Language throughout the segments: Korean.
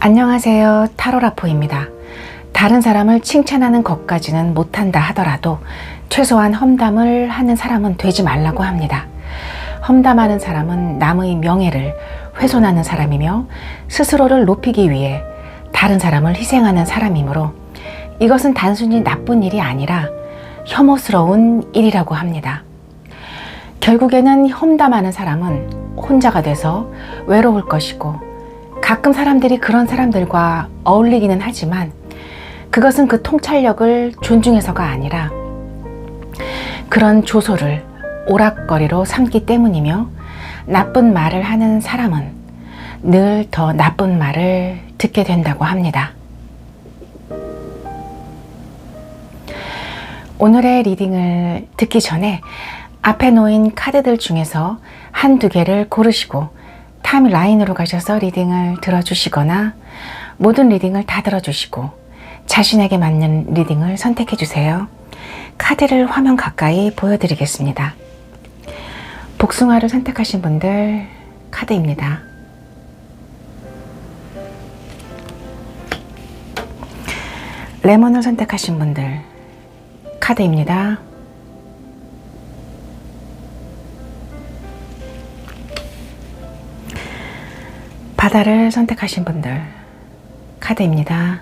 안녕하세요. 타로라포입니다. 다른 사람을 칭찬하는 것까지는 못한다 하더라도 최소한 험담을 하는 사람은 되지 말라고 합니다. 험담하는 사람은 남의 명예를 훼손하는 사람이며 스스로를 높이기 위해 다른 사람을 희생하는 사람이므로 이것은 단순히 나쁜 일이 아니라 혐오스러운 일이라고 합니다. 결국에는 험담하는 사람은 혼자가 돼서 외로울 것이고, 가끔 사람들이 그런 사람들과 어울리기는 하지만 그것은 그 통찰력을 존중해서가 아니라 그런 조소를 오락거리로 삼기 때문이며, 나쁜 말을 하는 사람은 늘 더 나쁜 말을 듣게 된다고 합니다. 오늘의 리딩을 듣기 전에 앞에 놓인 카드들 중에서 한두 개를 고르시고 타임라인으로 가셔서 리딩을 들어주시거나 모든 리딩을 다 들어주시고 자신에게 맞는 리딩을 선택해 주세요. 카드를 화면 가까이 보여드리겠습니다. 복숭아를 선택하신 분들 카드입니다. 레몬을 선택하신 분들 카드입니다. 바다를 선택하신 분들 카드입니다.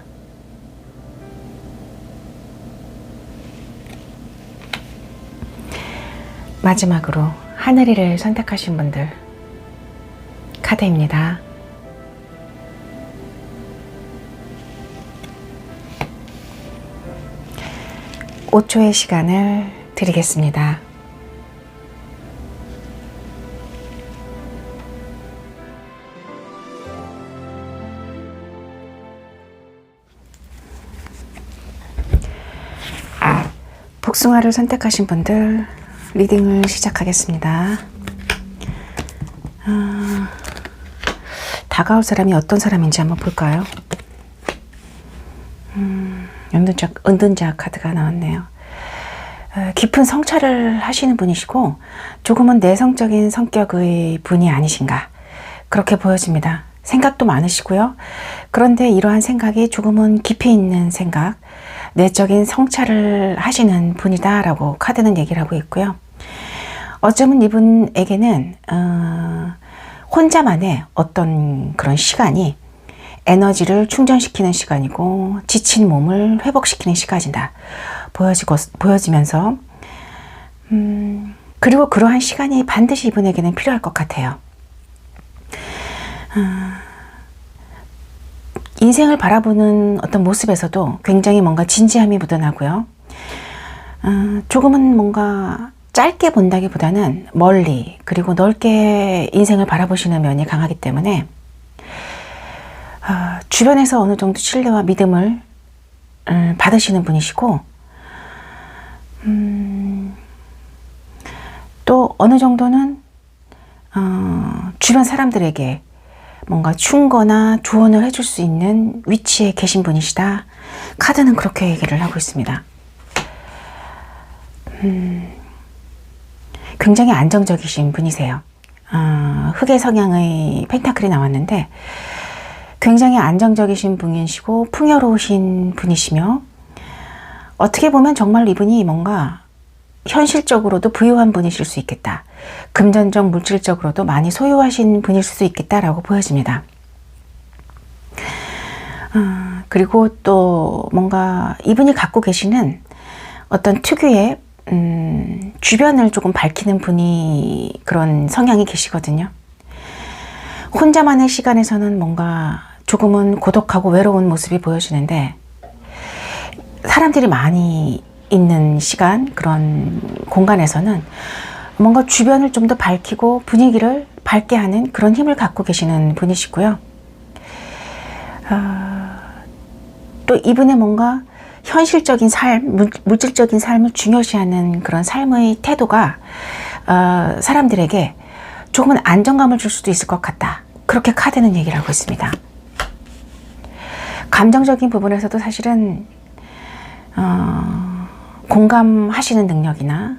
마지막으로 하늘이를 선택하신 분들 카드입니다. (5초의) 시간을 드리겠습니다. 복숭아를 선택하신 분들 리딩을 시작하겠습니다. 다가올 사람이 어떤 사람인지 한번 볼까요? 은둔자 카드가 나왔네요. 깊은 성찰을 하시는 분이시고 조금은 내성적인 성격의 분이 아니신가, 그렇게 보여집니다. 생각도 많으시고요. 그런데 이러한 생각이 조금은 깊이 있는 생각, 내적인 성찰을 하시는 분이다 라고 카드는 얘기를 하고 있고요. 어쩌면 이분에게는 혼자만의 어떤 그런 시간이 에너지를 충전시키는 시간이고 지친 몸을 회복시키는 시간이다 보여지면서 그리고 그러한 시간이 반드시 이분에게는 필요할 것 같아요. 인생을 바라보는 어떤 모습에서도 굉장히 뭔가 진지함이 묻어나고요. 조금은 뭔가 짧게 본다기보다는 멀리 그리고 넓게 인생을 바라보시는 면이 강하기 때문에 주변에서 어느 정도 신뢰와 믿음을 받으시는 분이시고, 또 어느 정도는 주변 사람들에게 뭔가 충고나 조언을 해줄 수 있는 위치에 계신 분이시다. 카드는 그렇게 얘기를 하고 있습니다. 굉장히 안정적이신 분이세요. 흑의 성향의 펜타클이 나왔는데 굉장히 안정적이신 분이시고 풍요로우신 분이시며, 어떻게 보면 정말 이분이 뭔가 현실적으로도 부유한 분이실 수 있겠다, 금전적 물질적으로도 많이 소유하신 분일 수도 있겠다라고 보여집니다. 그리고 또 뭔가 이분이 갖고 계시는 어떤 특유의 주변을 조금 밝히는 분이, 그런 성향이 계시거든요. 혼자만의 시간에서는 뭔가 조금은 고독하고 외로운 모습이 보여지는데, 사람들이 많이 있는 시간, 그런 공간에서는 뭔가 주변을 좀 더 밝히고 분위기를 밝게 하는 그런 힘을 갖고 계시는 분이시고요. 또 이분의 뭔가 현실적인 삶, 물질적인 삶을 중요시하는 그런 삶의 태도가 사람들에게 조금은 안정감을 줄 수도 있을 것 같다, 그렇게 카드는 얘기를 하고 있습니다. 감정적인 부분에서도 사실은 공감하시는 능력이나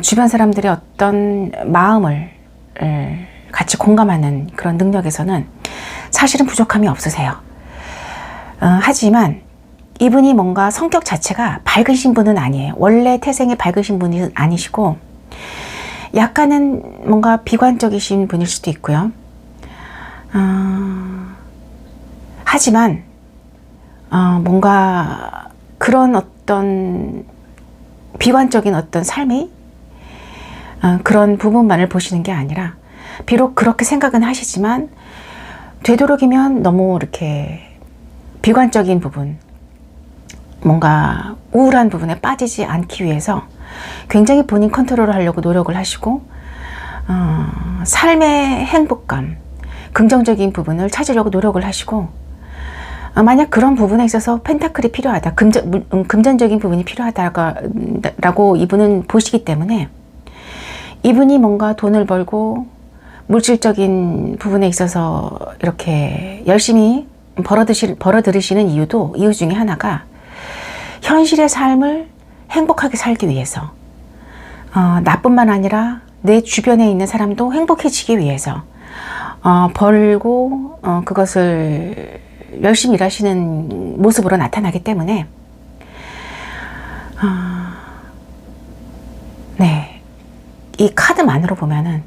주변 사람들의 어떤 마음을 같이 공감하는 그런 능력에서는 사실은 부족함이 없으세요. 하지만 이분이 뭔가 성격 자체가 밝으신 분은 아니에요. 원래 태생에 밝으신 분이 아니시고 약간은 뭔가 비관적이신 분일 수도 있고요. 하지만 뭔가 그런 어떤 비관적인 어떤 삶이 그런 부분만을 보시는 게 아니라 비록 그렇게 생각은 하시지만 되도록이면 너무 이렇게 비관적인 부분, 뭔가 우울한 부분에 빠지지 않기 위해서 굉장히 본인 컨트롤을 하려고 노력을 하시고 삶의 행복감, 긍정적인 부분을 찾으려고 노력을 하시고 만약 그런 부분에 있어서 펜타클이 필요하다, 금전적인 부분이 필요하다라고 이분은 보시기 때문에 이분이 뭔가 돈을 벌고 물질적인 부분에 있어서 이렇게 열심히 벌어들이시는 이유 중에 하나가 현실의 삶을 행복하게 살기 위해서, 나뿐만 아니라 내 주변에 있는 사람도 행복해지기 위해서 벌고 그것을 열심히 일하시는 모습으로 나타나기 때문에 네, 이 카드만으로 보면은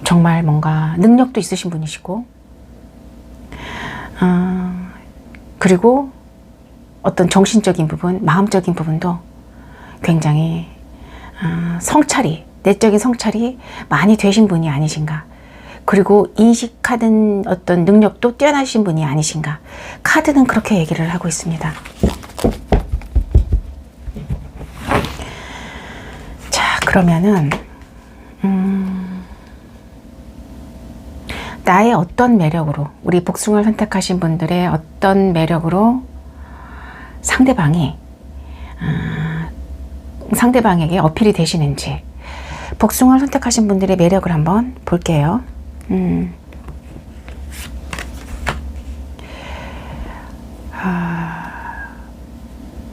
정말 뭔가 능력도 있으신 분이시고 그리고 어떤 정신적인 부분, 마음적인 부분도 굉장히 성찰이, 내적인 성찰이 많이 되신 분이 아니신가. 그리고 인식하는 어떤 능력도 뛰어나신 분이 아니신가. 카드는 그렇게 얘기를 하고 있습니다. 자, 그러면은 나의 어떤 매력으로, 우리 복숭아를 선택하신 분들의 어떤 매력으로 상대방에게 어필이 되시는지, 복숭아를 선택하신 분들의 매력을 한번 볼게요.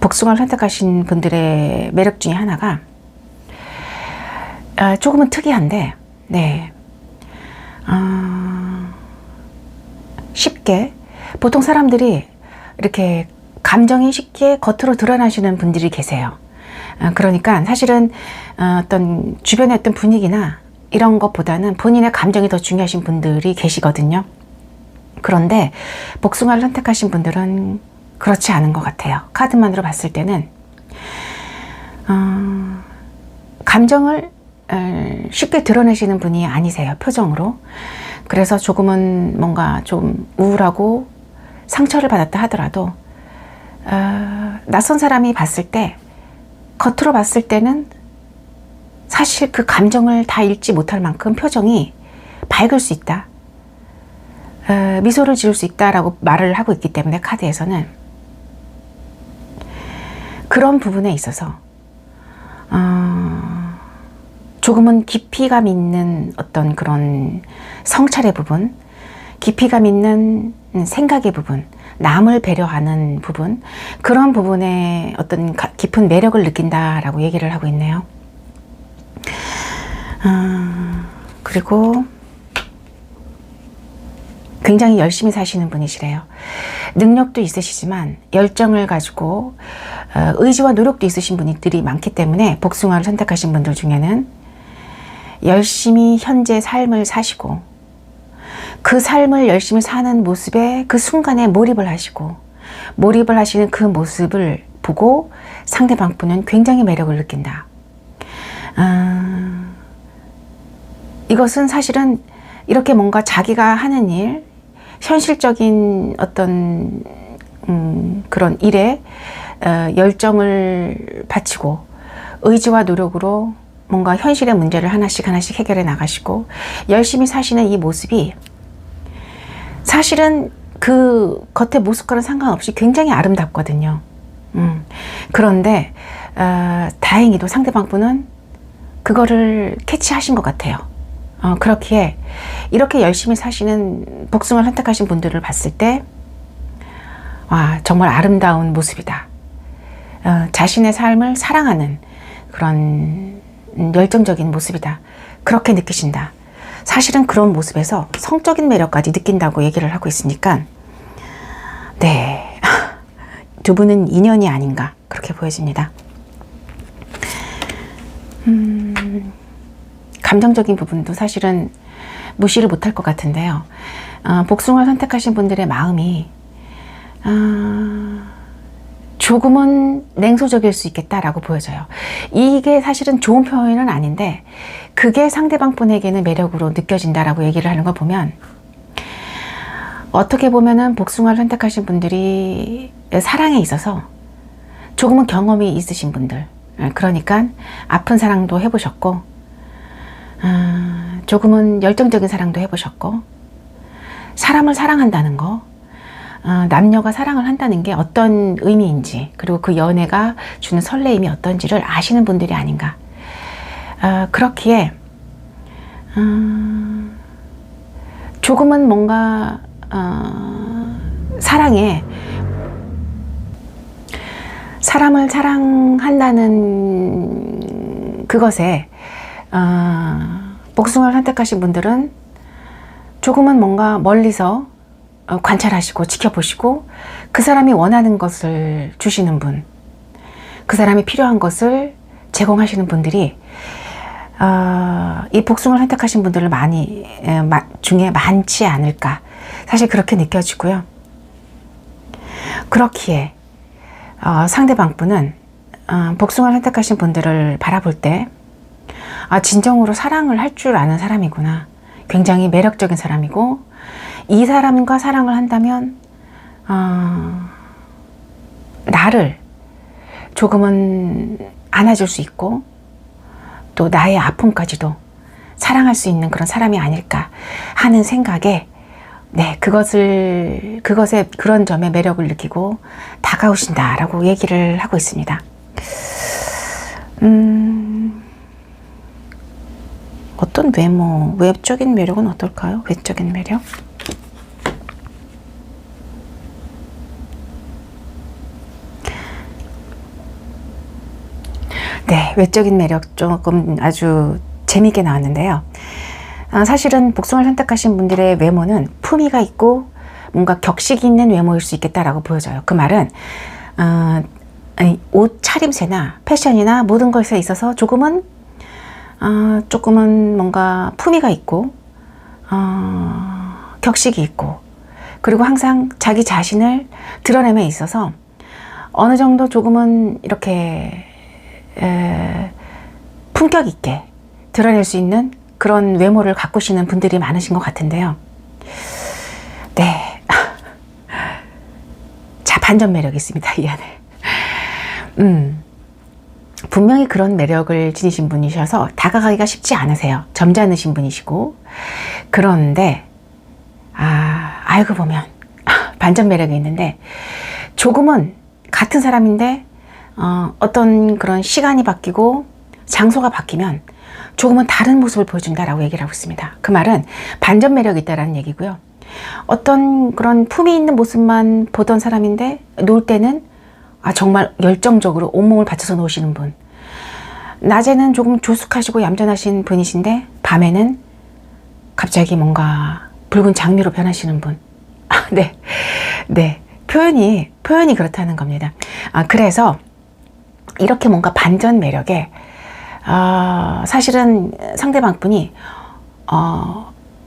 복숭아를 선택하신 분들의 매력 중에 하나가 조금은 특이한데, 네, 쉽게, 보통 사람들이 이렇게 감정이 쉽게 겉으로 드러나시는 분들이 계세요. 그러니까 사실은 어떤 주변의 어떤 분위기나 이런 것보다는 본인의 감정이 더 중요하신 분들이 계시거든요. 그런데 복숭아를 선택하신 분들은 그렇지 않은 것 같아요. 카드만으로 봤을 때는 감정을 쉽게 드러내시는 분이 아니세요. 표정으로. 그래서 조금은 뭔가 좀 우울하고 상처를 받았다 하더라도 낯선 사람이 봤을 때, 겉으로 봤을 때는 사실 그 감정을 다 읽지 못할 만큼 표정이 밝을 수 있다, 미소를 지을 수 있다라고 말을 하고 있기 때문에 카드에서는 그런 부분에 있어서 조금은 깊이감 있는 어떤 그런 성찰의 부분, 깊이감 있는 생각의 부분, 남을 배려하는 부분, 그런 부분에 어떤 깊은 매력을 느낀다라고 얘기를 하고 있네요. 그리고 굉장히 열심히 사시는 분이시래요. 능력도 있으시지만 열정을 가지고 의지와 노력도 있으신 분들이 많기 때문에 복숭아를 선택하신 분들 중에는 열심히 현재 삶을 사시고 그 삶을 열심히 사는 모습에 그 순간에 몰입을 하시고, 몰입을 하시는 그 모습을 보고 상대방 분은 굉장히 매력을 느낀다. 이것은 사실은 이렇게 뭔가 자기가 하는 일, 현실적인 어떤 그런 일에 열정을 바치고 의지와 노력으로 뭔가 현실의 문제를 하나씩 해결해 나가시고 열심히 사시는 이 모습이 사실은 그 겉의 모습과는 상관없이 굉장히 아름답거든요. 그런데 다행히도 상대방 분은 그거를 캐치하신 것 같아요. 그렇기에 이렇게 열심히 사시는 복숭아를 선택하신 분들을 봤을 때, 와, 정말 아름다운 모습이다. 자신의 삶을 사랑하는 그런 열정적인 모습이다. 그렇게 느끼신다. 사실은 그런 모습에서 성적인 매력까지 느낀다고 얘기를 하고 있으니까 네, 두 분은 인연이 아닌가 그렇게 보여집니다. 감정적인 부분도 사실은 무시를 못할 것 같은데요. 복숭아를 선택하신 분들의 마음이 조금은 냉소적일 수 있겠다라고 보여져요. 이게 사실은 좋은 표현은 아닌데 그게 상대방 분에게는 매력으로 느껴진다라고 얘기를 하는 걸 보면 어떻게 보면은 복숭아를 선택하신 분들이 사랑에 있어서 조금은 경험이 있으신 분들, 그러니까 아픈 사랑도 해보셨고 조금은 열정적인 사랑도 해보셨고 사람을 사랑한다는 거, 남녀가 사랑을 한다는 게 어떤 의미인지, 그리고 그 연애가 주는 설레임이 어떤지를 아시는 분들이 아닌가. 그렇기에 조금은 뭔가 사랑에, 사람을 사랑한다는 그것에 복숭아를 선택하신 분들은 조금은 뭔가 멀리서 관찰하시고 지켜보시고 그 사람이 원하는 것을 주시는 분, 그 사람이 필요한 것을 제공하시는 분들이 이 복숭아를 선택하신 분들을 중에 많지 않을까, 사실 그렇게 느껴지고요. 그렇기에 상대방 분은 복숭아를 선택하신 분들을 바라볼 때 진정으로 사랑을 할 줄 아는 사람이구나, 굉장히 매력적인 사람이고 이 사람과 사랑을 한다면 나를 조금은 안아줄 수 있고 또 나의 아픔까지도 사랑할 수 있는 그런 사람이 아닐까 하는 생각에 그것에 그런 점에 매력을 느끼고 다가오신다라고 얘기를 하고 있습니다. 어떤 외적인 매력은 어떨까요? 외적인 매력? 네, 외적인 매력 조금 아주 재미있게 나왔는데요. 사실은 복숭아를 선택하신 분들의 외모는 품위가 있고 뭔가 격식이 있는 외모일 수 있겠다라고 보여져요. 그 말은 옷 차림새나 패션이나 모든 것에 있어서 조금은 뭔가 품위가 있고 격식이 있고, 그리고 항상 자기 자신을 드러냄에 있어서 어느 정도 조금은 이렇게 품격 있게 드러낼 수 있는 그런 외모를 가꾸시는 분들이 많으신 것 같은데요. 네. 자, 반전 매력이 있습니다, 이 안에. 분명히 그런 매력을 지니신 분이셔서 다가가기가 쉽지 않으세요. 점잖으신 분이시고. 그런데 알고 보면 반전 매력이 있는데, 조금은 같은 사람인데 어떤 그런 시간이 바뀌고 장소가 바뀌면 조금은 다른 모습을 보여준다라고 얘기를 하고 있습니다. 그 말은 반전 매력이 있다라는 얘기고요. 어떤 그런 품이 있는 모습만 보던 사람인데 놀 때는 정말 열정적으로 온몸을 바쳐서 노시는 분, 낮에는 조금 조숙하시고 얌전하신 분이신데 밤에는 갑자기 뭔가 붉은 장미로 변하시는 분. 네, 표현이 그렇다는 겁니다. 그래서 이렇게 뭔가 반전 매력에 사실은 상대방 분이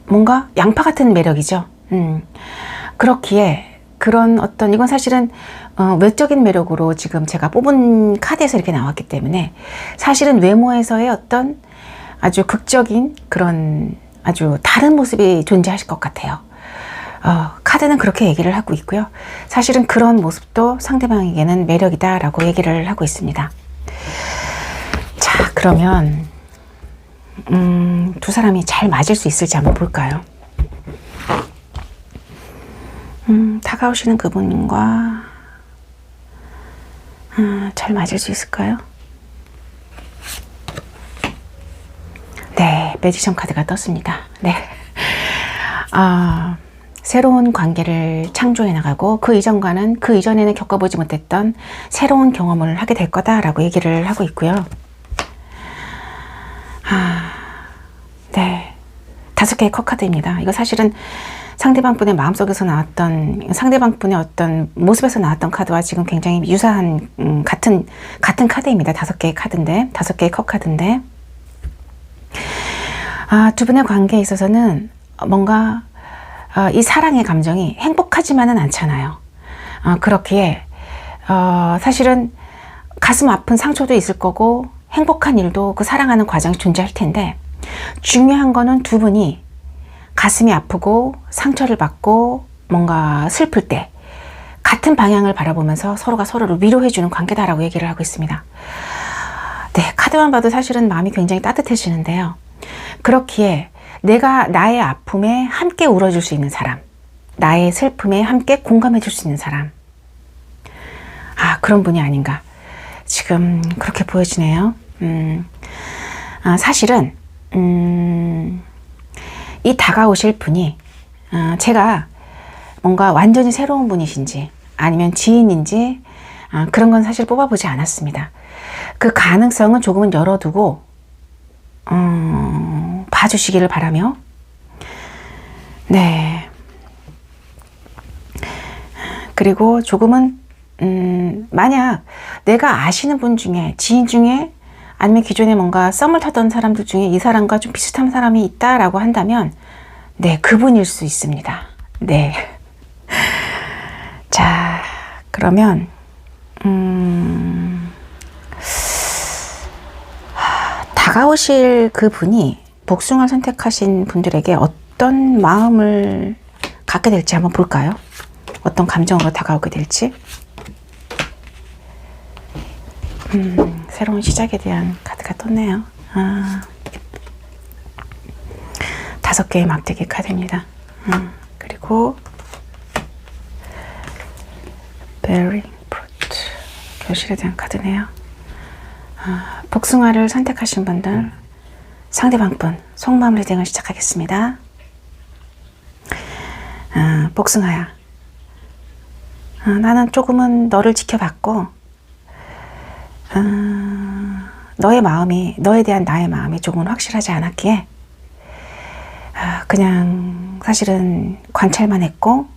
뭔가 양파 같은 매력이죠. 그렇기에 그런 이건 사실은 외적인 매력으로 지금 제가 뽑은 카드에서 이렇게 나왔기 때문에 사실은 외모에서의 어떤 아주 극적인 그런 아주 다른 모습이 존재하실 것 같아요. 카드는 그렇게 얘기를 하고 있고요. 사실은 그런 모습도 상대방에게는 매력이다라고 얘기를 하고 있습니다. 자, 그러면 두 사람이 잘 맞을 수 있을지 한번 볼까요? 다가오시는 그분과 잘 맞을 수 있을까요? 네, 매지션 카드가 떴습니다. 네. 새로운 관계를 창조해 나가고 그 이전에는 겪어보지 못했던 새로운 경험을 하게 될 거다라고 얘기를 하고 있고요. 네. 5 5개의 컵 카드입니다. 이거 사실은 상대방 분의 마음속에서 나왔던, 상대방 분의 어떤 모습에서 나왔던 카드와 지금 굉장히 유사한 같은 카드입니다. 5개의 카드인데, 5개의 컵 카드인데, 두 분의 관계에 있어서는 뭔가 이 사랑의 감정이 행복하지만은 않잖아요. 그렇기에 사실은 가슴 아픈 상처도 있을 거고 행복한 일도 그 사랑하는 과정이 존재할 텐데, 중요한 거는 두 분이 가슴이 아프고 상처를 받고 뭔가 슬플 때 같은 방향을 바라보면서 서로가 서로를 위로해주는 관계다라고 얘기를 하고 있습니다. 네, 카드만 봐도 사실은 마음이 굉장히 따뜻해지는데요. 그렇기에 내가 나의 아픔에 함께 울어줄 수 있는 사람, 나의 슬픔에 함께 공감해줄 수 있는 사람, 그런 분이 아닌가 지금 그렇게 보여지네요. 사실은 이 다가오실 분이 제가 뭔가 완전히 새로운 분이신지 아니면 지인인지 그런 건 사실 뽑아보지 않았습니다. 그 가능성은 조금은 열어두고 봐주시기를 바라며, 네, 그리고 조금은 만약 내가 아시는 분 중에, 지인 중에, 아니면 기존에 뭔가 썸을 타던 사람들 중에 이 사람과 좀 비슷한 사람이 있다라고 한다면, 네, 그분일 수 있습니다. 네. 자, 그러면 다가오실 그 분이 복숭아를 선택하신 분들에게 어떤 마음을 갖게 될지 한번 볼까요? 어떤 감정으로 다가오게 될지. 새로운 시작에 대한 카드가 떴네요. 5개의 막대기 카드입니다. 그리고 bearing fruit, 결실에 대한 카드네요. 복숭아를 선택하신 분들, 상대방 분 속마음 리딩을 시작하겠습니다. 복숭아야, 나는 조금은 너를 지켜봤고 너의 마음이, 너에 대한 나의 마음이 조금은 확실하지 않았기에 그냥 사실은 관찰만 했고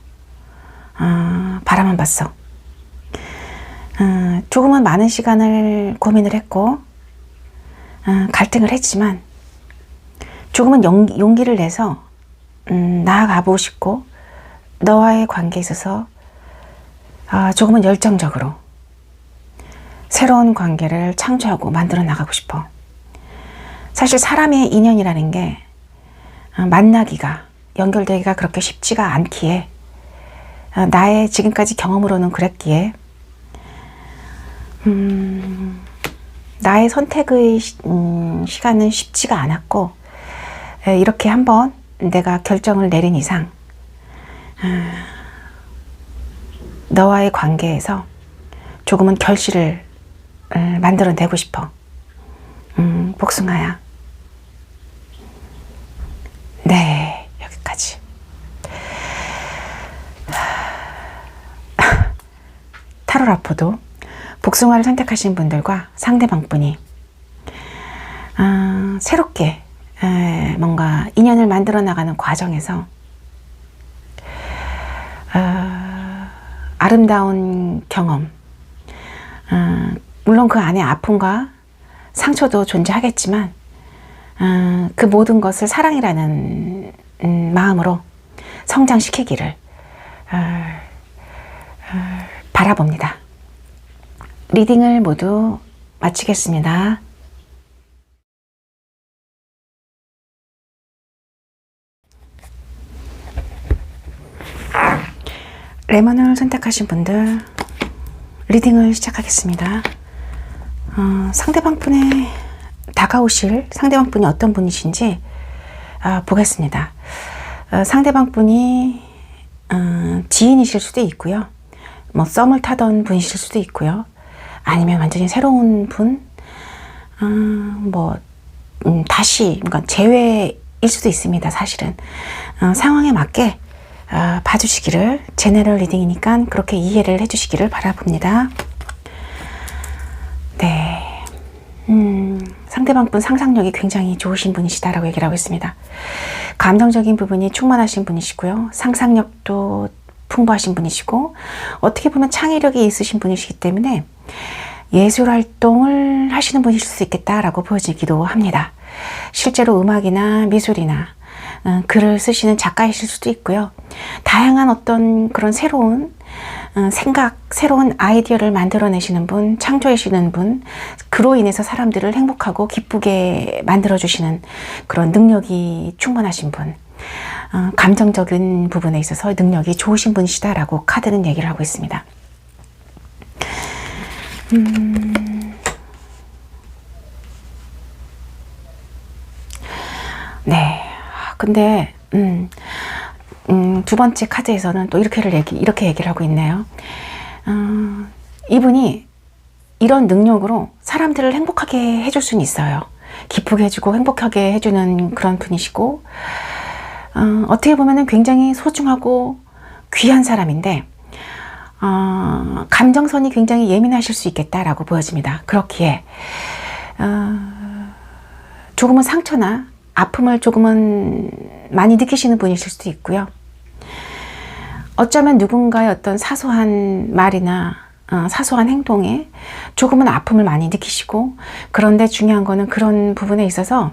바라만 봤어. 조금은 많은 시간을 고민을 했고 갈등을 했지만 조금은 용기를 내서 나아가보고 싶고 너와의 관계에 있어서 조금은 열정적으로 새로운 관계를 창조하고 만들어 나가고 싶어. 사실 사람의 인연이라는 게 만나기가, 연결되기가 그렇게 쉽지가 않기에, 나의 지금까지 경험으로는 그랬기에 나의 선택의 시간은 쉽지가 않았고, 이렇게 한번 내가 결정을 내린 이상 너와의 관계에서 조금은 결실을 만들어내고 싶어. 복숭아야. 네, 여기까지. 타로라포도 복숭아를 선택하신 분들과 상대방 분이 새롭게 뭔가 인연을 만들어 나가는 과정에서 아름다운 경험, 물론 그 안에 아픔과 상처도 존재하겠지만 그 모든 것을 사랑이라는 마음으로 성장시키기를 바라봅니다. 리딩을 모두 마치겠습니다. 레몬을 선택하신 분들 리딩을 시작하겠습니다. 상대방 분의 다가오실 상대방 분이 어떤 분이신지 보겠습니다. 상대방 분이 지인이실 수도 있고요. 뭐 썸을 타던 분이실 수도 있고요. 아니면 완전히 새로운 분, 다시 그러니까 재회일 수도 있습니다. 사실은 상황에 맞게 봐주시기를, 제너럴 리딩이니까 그렇게 이해를 해주시기를 바라봅니다. 네, 상대방 분 상상력이 굉장히 좋으신 분이시다라고 얘기를 하고 있습니다. 감정적인 부분이 충만하신 분이시고요. 상상력도 풍부하신 분이시고 어떻게 보면 창의력이 있으신 분이시기 때문에 예술활동을 하시는 분이실 수 있겠다라고 보여지기도 합니다. 실제로 음악이나 미술이나 글을 쓰시는 작가이실 수도 있고요. 다양한 어떤 그런 새로운 생각, 새로운 아이디어를 만들어내시는 분, 창조하시는 분, 그로 인해서 사람들을 행복하고 기쁘게 만들어주시는 그런 능력이 충분하신 분, 감정적인 부분에 있어서 능력이 좋으신 분이시다라고 카드는 얘기를 하고 있습니다. 네. 근데 두 번째 카드에서는 또 이렇게 얘기를 하고 있네요. 이분이 이런 능력으로 사람들을 행복하게 해줄 수는 있어요. 기쁘게 해주고 행복하게 해주는 그런 분이시고, 어떻게 보면 굉장히 소중하고 귀한 사람인데, 감정선이 굉장히 예민하실 수 있겠다라고 보여집니다. 그렇기에 조금은 상처나 아픔을 조금은 많이 느끼시는 분이실 수도 있고요. 어쩌면 누군가의 어떤 사소한 말이나 사소한 행동에 조금은 아픔을 많이 느끼시고, 그런데 중요한 거는 그런 부분에 있어서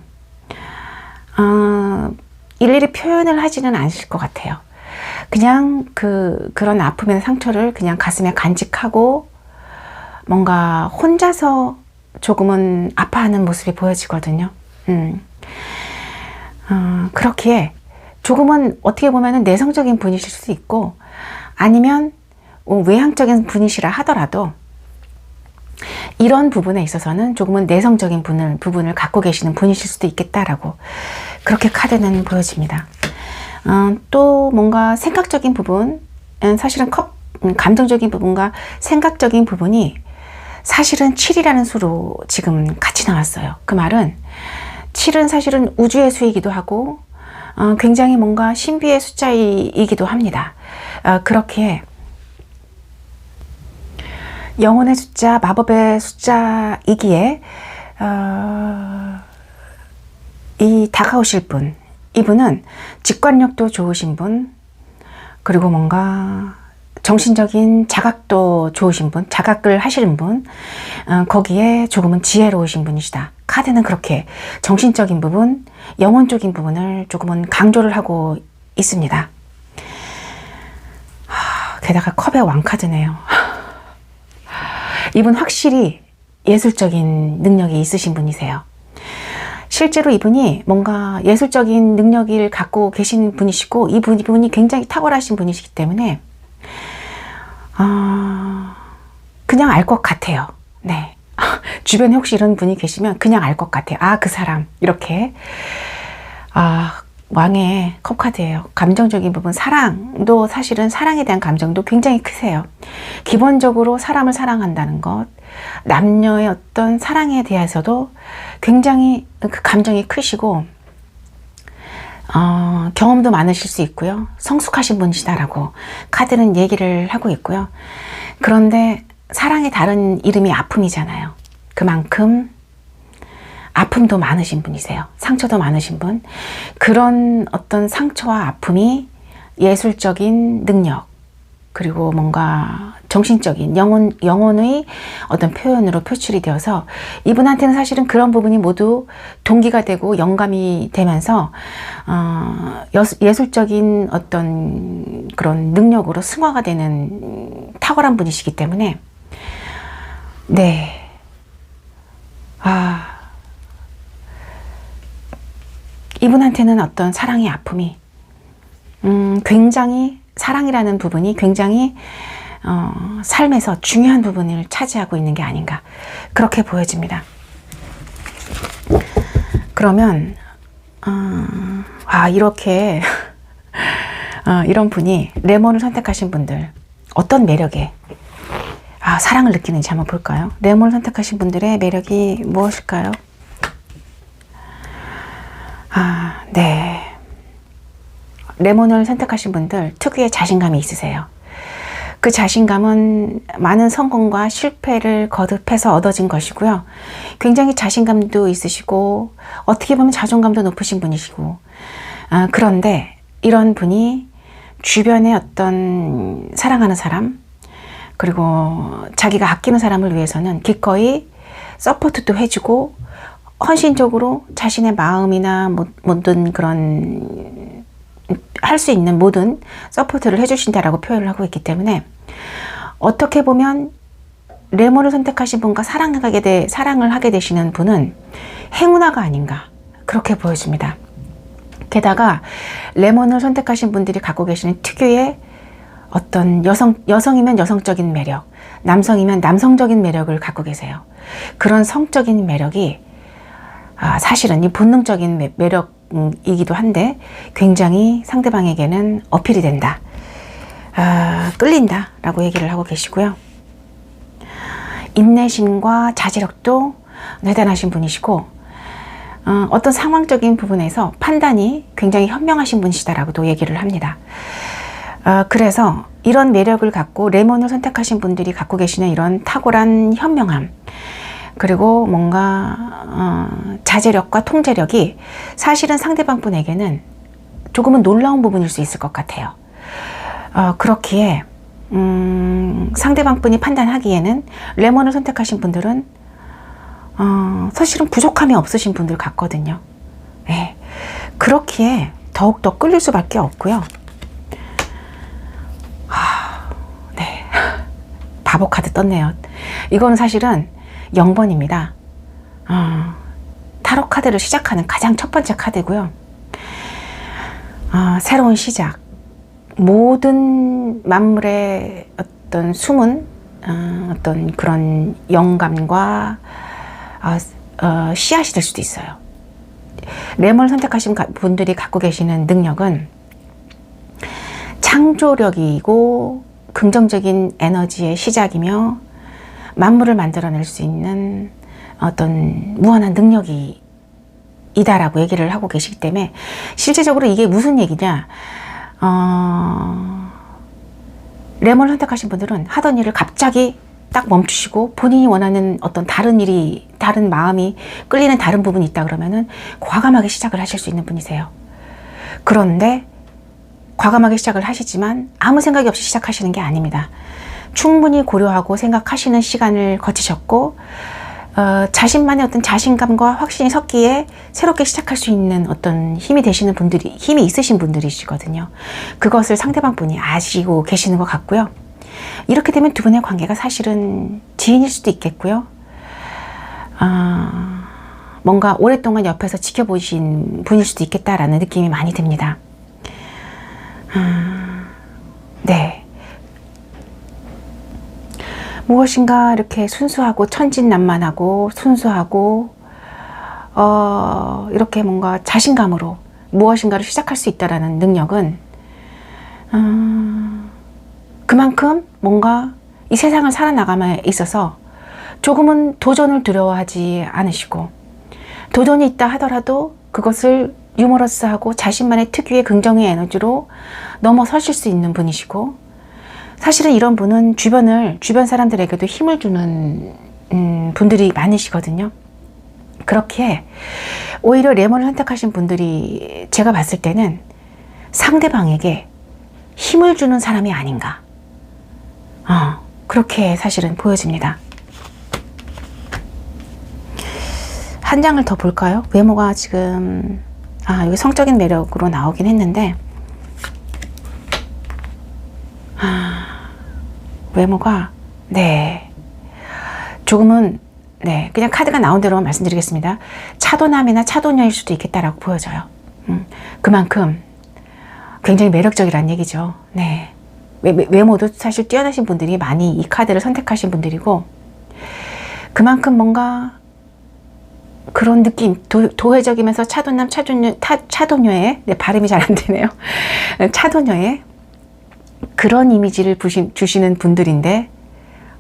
일일이 표현을 하지는 않으실 것 같아요. 그냥 그런 아픔이나 상처를 그냥 가슴에 간직하고 뭔가 혼자서 조금은 아파하는 모습이 보여지거든요. 그렇기에 조금은 어떻게 보면 내성적인 분이실 수도 있고, 아니면 외향적인 분이시라 하더라도 이런 부분에 있어서는 조금은 내성적인 부분을 갖고 계시는 분이실 수도 있겠다라고 그렇게 카드는 보여집니다. 또 뭔가 생각적인 부분, 사실은 감정적인 부분과 생각적인 부분이 사실은 7이라는 수로 지금 같이 나왔어요. 그 말은 7은 사실은 우주의 수이기도 하고 굉장히 뭔가 신비의 숫자이기도 합니다. 그렇게 영혼의 숫자, 마법의 숫자이기에 이 다가오실 분, 이분은 직관력도 좋으신 분, 그리고 뭔가 정신적인 자각도 좋으신 분, 자각을 하시는 분, 거기에 조금은 지혜로우신 분이시다. 카드는 그렇게 정신적인 부분, 영혼적인 부분을 조금은 강조를 하고 있습니다. 게다가 컵의 왕카드네요. 이분 확실히 예술적인 능력이 있으신 분이세요. 실제로 이분이 뭔가 예술적인 능력을 갖고 계신 분이시고, 이분이 굉장히 탁월하신 분이시기 때문에 그냥 알 것 같아요. 네. 주변에 혹시 이런 분이 계시면 그냥 알 것 같아요. 그 사람 이렇게. 왕의 컵카드예요. 감정적인 부분, 사랑도 사실은 사랑에 대한 감정도 굉장히 크세요. 기본적으로 사람을 사랑한다는 것, 남녀의 어떤 사랑에 대해서도 굉장히 그 감정이 크시고, 경험도 많으실 수 있고요. 성숙하신 분이시다라고 카드는 얘기를 하고 있고요. 그런데 사랑의 다른 이름이 아픔이잖아요. 그만큼 아픔도 많으신 분이세요. 상처도 많으신 분. 그런 어떤 상처와 아픔이 예술적인 능력, 그리고 뭔가 정신적인 영혼의 어떤 표현으로 표출이 되어서 이분한테는 사실은 그런 부분이 모두 동기가 되고 영감이 되면서 예술적인 어떤 그런 능력으로 승화가 되는 탁월한 분이시기 때문에, 네. 이분한테는 어떤 사랑의 아픔이 굉장히, 사랑이라는 부분이 굉장히 삶에서 중요한 부분을 차지하고 있는 게 아닌가, 그렇게 보여집니다. 그러면 이렇게 이런 분이 레몬을 선택하신 분들 어떤 매력에 사랑을 느끼는지 한번 볼까요? 레몬을 선택하신 분들의 매력이 무엇일까요? 네. 레몬을 선택하신 분들 특유의 자신감이 있으세요. 그 자신감은 많은 성공과 실패를 거듭해서 얻어진 것이고요. 굉장히 자신감도 있으시고 어떻게 보면 자존감도 높으신 분이시고 그런데 이런 분이 주변에 어떤 사랑하는 사람, 그리고 자기가 아끼는 사람을 위해서는 기꺼이 서포트도 해주고 헌신적으로 자신의 마음이나 모든 그런 할 수 있는 모든 서포트를 해주신다라고 표현을 하고 있기 때문에 어떻게 보면 레몬을 선택하신 분과 사랑을 하게 되시는 분은 행운아가 아닌가 그렇게 보여집니다. 게다가 레몬을 선택하신 분들이 갖고 계시는 특유의 어떤 여성이면 여성적인 매력, 남성이면 남성적인 매력을 갖고 계세요. 그런 성적인 매력이 사실은 이 본능적인 매력이기도 한데 굉장히 상대방에게는 어필이 된다. 끌린다 라고 얘기를 하고 계시고요. 인내심과 자제력도 대단하신 분이시고 어떤 상황적인 부분에서 판단이 굉장히 현명하신 분이시다라고도 얘기를 합니다. 그래서 이런 매력을 갖고 레몬을 선택하신 분들이 갖고 계시는 이런 탁월한 현명함, 그리고 뭔가 자제력과 통제력이 사실은 상대방 분에게는 조금은 놀라운 부분일 수 있을 것 같아요. 그렇기에 상대방 분이 판단하기에는 레몬을 선택하신 분들은 사실은 부족함이 없으신 분들 같거든요. 네. 그렇기에 더욱더 끌릴 수밖에 없고요. 네. 바보 카드 떴네요. 이거는 사실은 0번입니다. 타로 카드를 시작하는 가장 첫 번째 카드고요. 새로운 시작, 모든 만물의 어떤 숨은 어떤 그런 영감과 씨앗이 될 수도 있어요. 레몬을 선택하신 분들이 갖고 계시는 능력은 창조력이고 긍정적인 에너지의 시작이며 만물을 만들어낼 수 있는 어떤 무한한 능력이 이다라고 얘기를 하고 계시기 때문에 실제적으로 이게 무슨 얘기냐, 레몬을 선택하신 분들은 하던 일을 갑자기 딱 멈추시고 본인이 원하는 어떤 다른 마음이 끌리는 다른 부분이 있다 그러면은 과감하게 시작을 하실 수 있는 분이세요. 그런데 과감하게 시작을 하시지만 아무 생각이 없이 시작하시는 게 아닙니다. 충분히 고려하고 생각하시는 시간을 거치셨고 자신만의 어떤 자신감과 확신이 섞기에 새롭게 시작할 수 있는 어떤 힘이 있으신 분들이시거든요. 그것을 상대방 분이 아시고 계시는 것 같고요. 이렇게 되면 두 분의 관계가 사실은 지인일 수도 있겠고요. 뭔가 오랫동안 옆에서 지켜보신 분일 수도 있겠다라는 느낌이 많이 듭니다. 네. 무엇인가 이렇게 순수하고 천진난만하고 순수하고 이렇게 뭔가 자신감으로 무엇인가를 시작할 수 있다라는 능력은 그만큼 뭔가 이 세상을 살아나감에 있어서 조금은 도전을 두려워하지 않으시고, 도전이 있다 하더라도 그것을 유머러스하고 자신만의 특유의 긍정의 에너지로 넘어서실 수 있는 분이시고, 사실은 이런 분은 주변 사람들에게도 힘을 주는 분들이 많으시거든요. 그렇기에 오히려 레몬을 선택하신 분들이 제가 봤을 때는 상대방에게 힘을 주는 사람이 아닌가, 그렇게 사실은 보여집니다. 한 장을 더 볼까요? 외모가 지금 여기 성적인 매력으로 나오긴 했는데 외모가 조금은 그냥 카드가 나온 대로만 말씀드리겠습니다. 차도남이나 차도녀일 수도 있겠다라고 보여져요. 그만큼 굉장히 매력적이라는 얘기죠. 네. 외모도 사실 뛰어나신 분들이 많이 이 카드를 선택하신 분들이고, 그만큼 뭔가 그런 느낌, 도회적이면서 차도남, 차도녀의 발음이 잘 안 되네요. 차도녀의 그런 이미지를 주시는 분들인데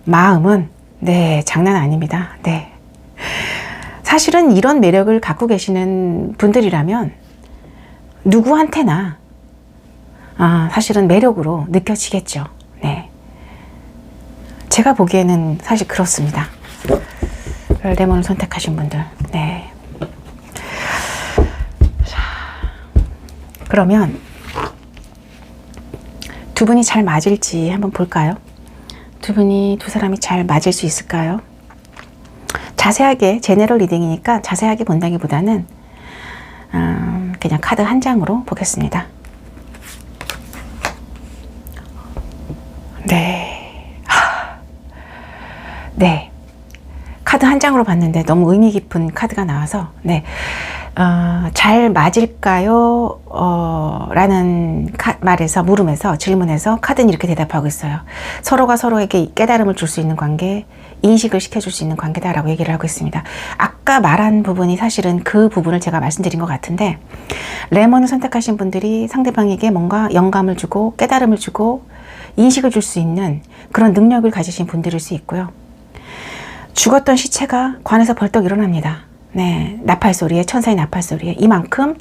마음은 장난 아닙니다. 네. 사실은 이런 매력을 갖고 계시는 분들이라면 누구한테나 사실은 매력으로 느껴지겠죠. 네. 제가 보기에는 사실 그렇습니다. 레몬을 선택하신 분들. 네. 그러면 두 분이 잘 맞을지 한번 볼까요? 두 사람이 잘 맞을 수 있을까요? 자세하게, 제너럴 리딩이니까 자세하게 본다기보다는 그냥 카드 한 장으로 보겠습니다. 네. 네. 카드 한 장으로 봤는데 너무 의미 깊은 카드가 나와서, 네. 잘 맞을까요? 라는 말에서, 물음에서, 질문에서 카드는 이렇게 대답하고 있어요. 서로가 서로에게 깨달음을 줄 수 있는 관계, 인식을 시켜줄 수 있는 관계다라고 얘기를 하고 있습니다. 아까 말한 부분이 사실은 그 부분을 제가 말씀드린 것 같은데, 레몬을 선택하신 분들이 상대방에게 뭔가 영감을 주고 깨달음을 주고 인식을 줄 수 있는 그런 능력을 가지신 분들일 수 있고요. 죽었던 시체가 관에서 벌떡 일어납니다. 네, 나팔 소리에, 천사의 나팔 소리에. 이만큼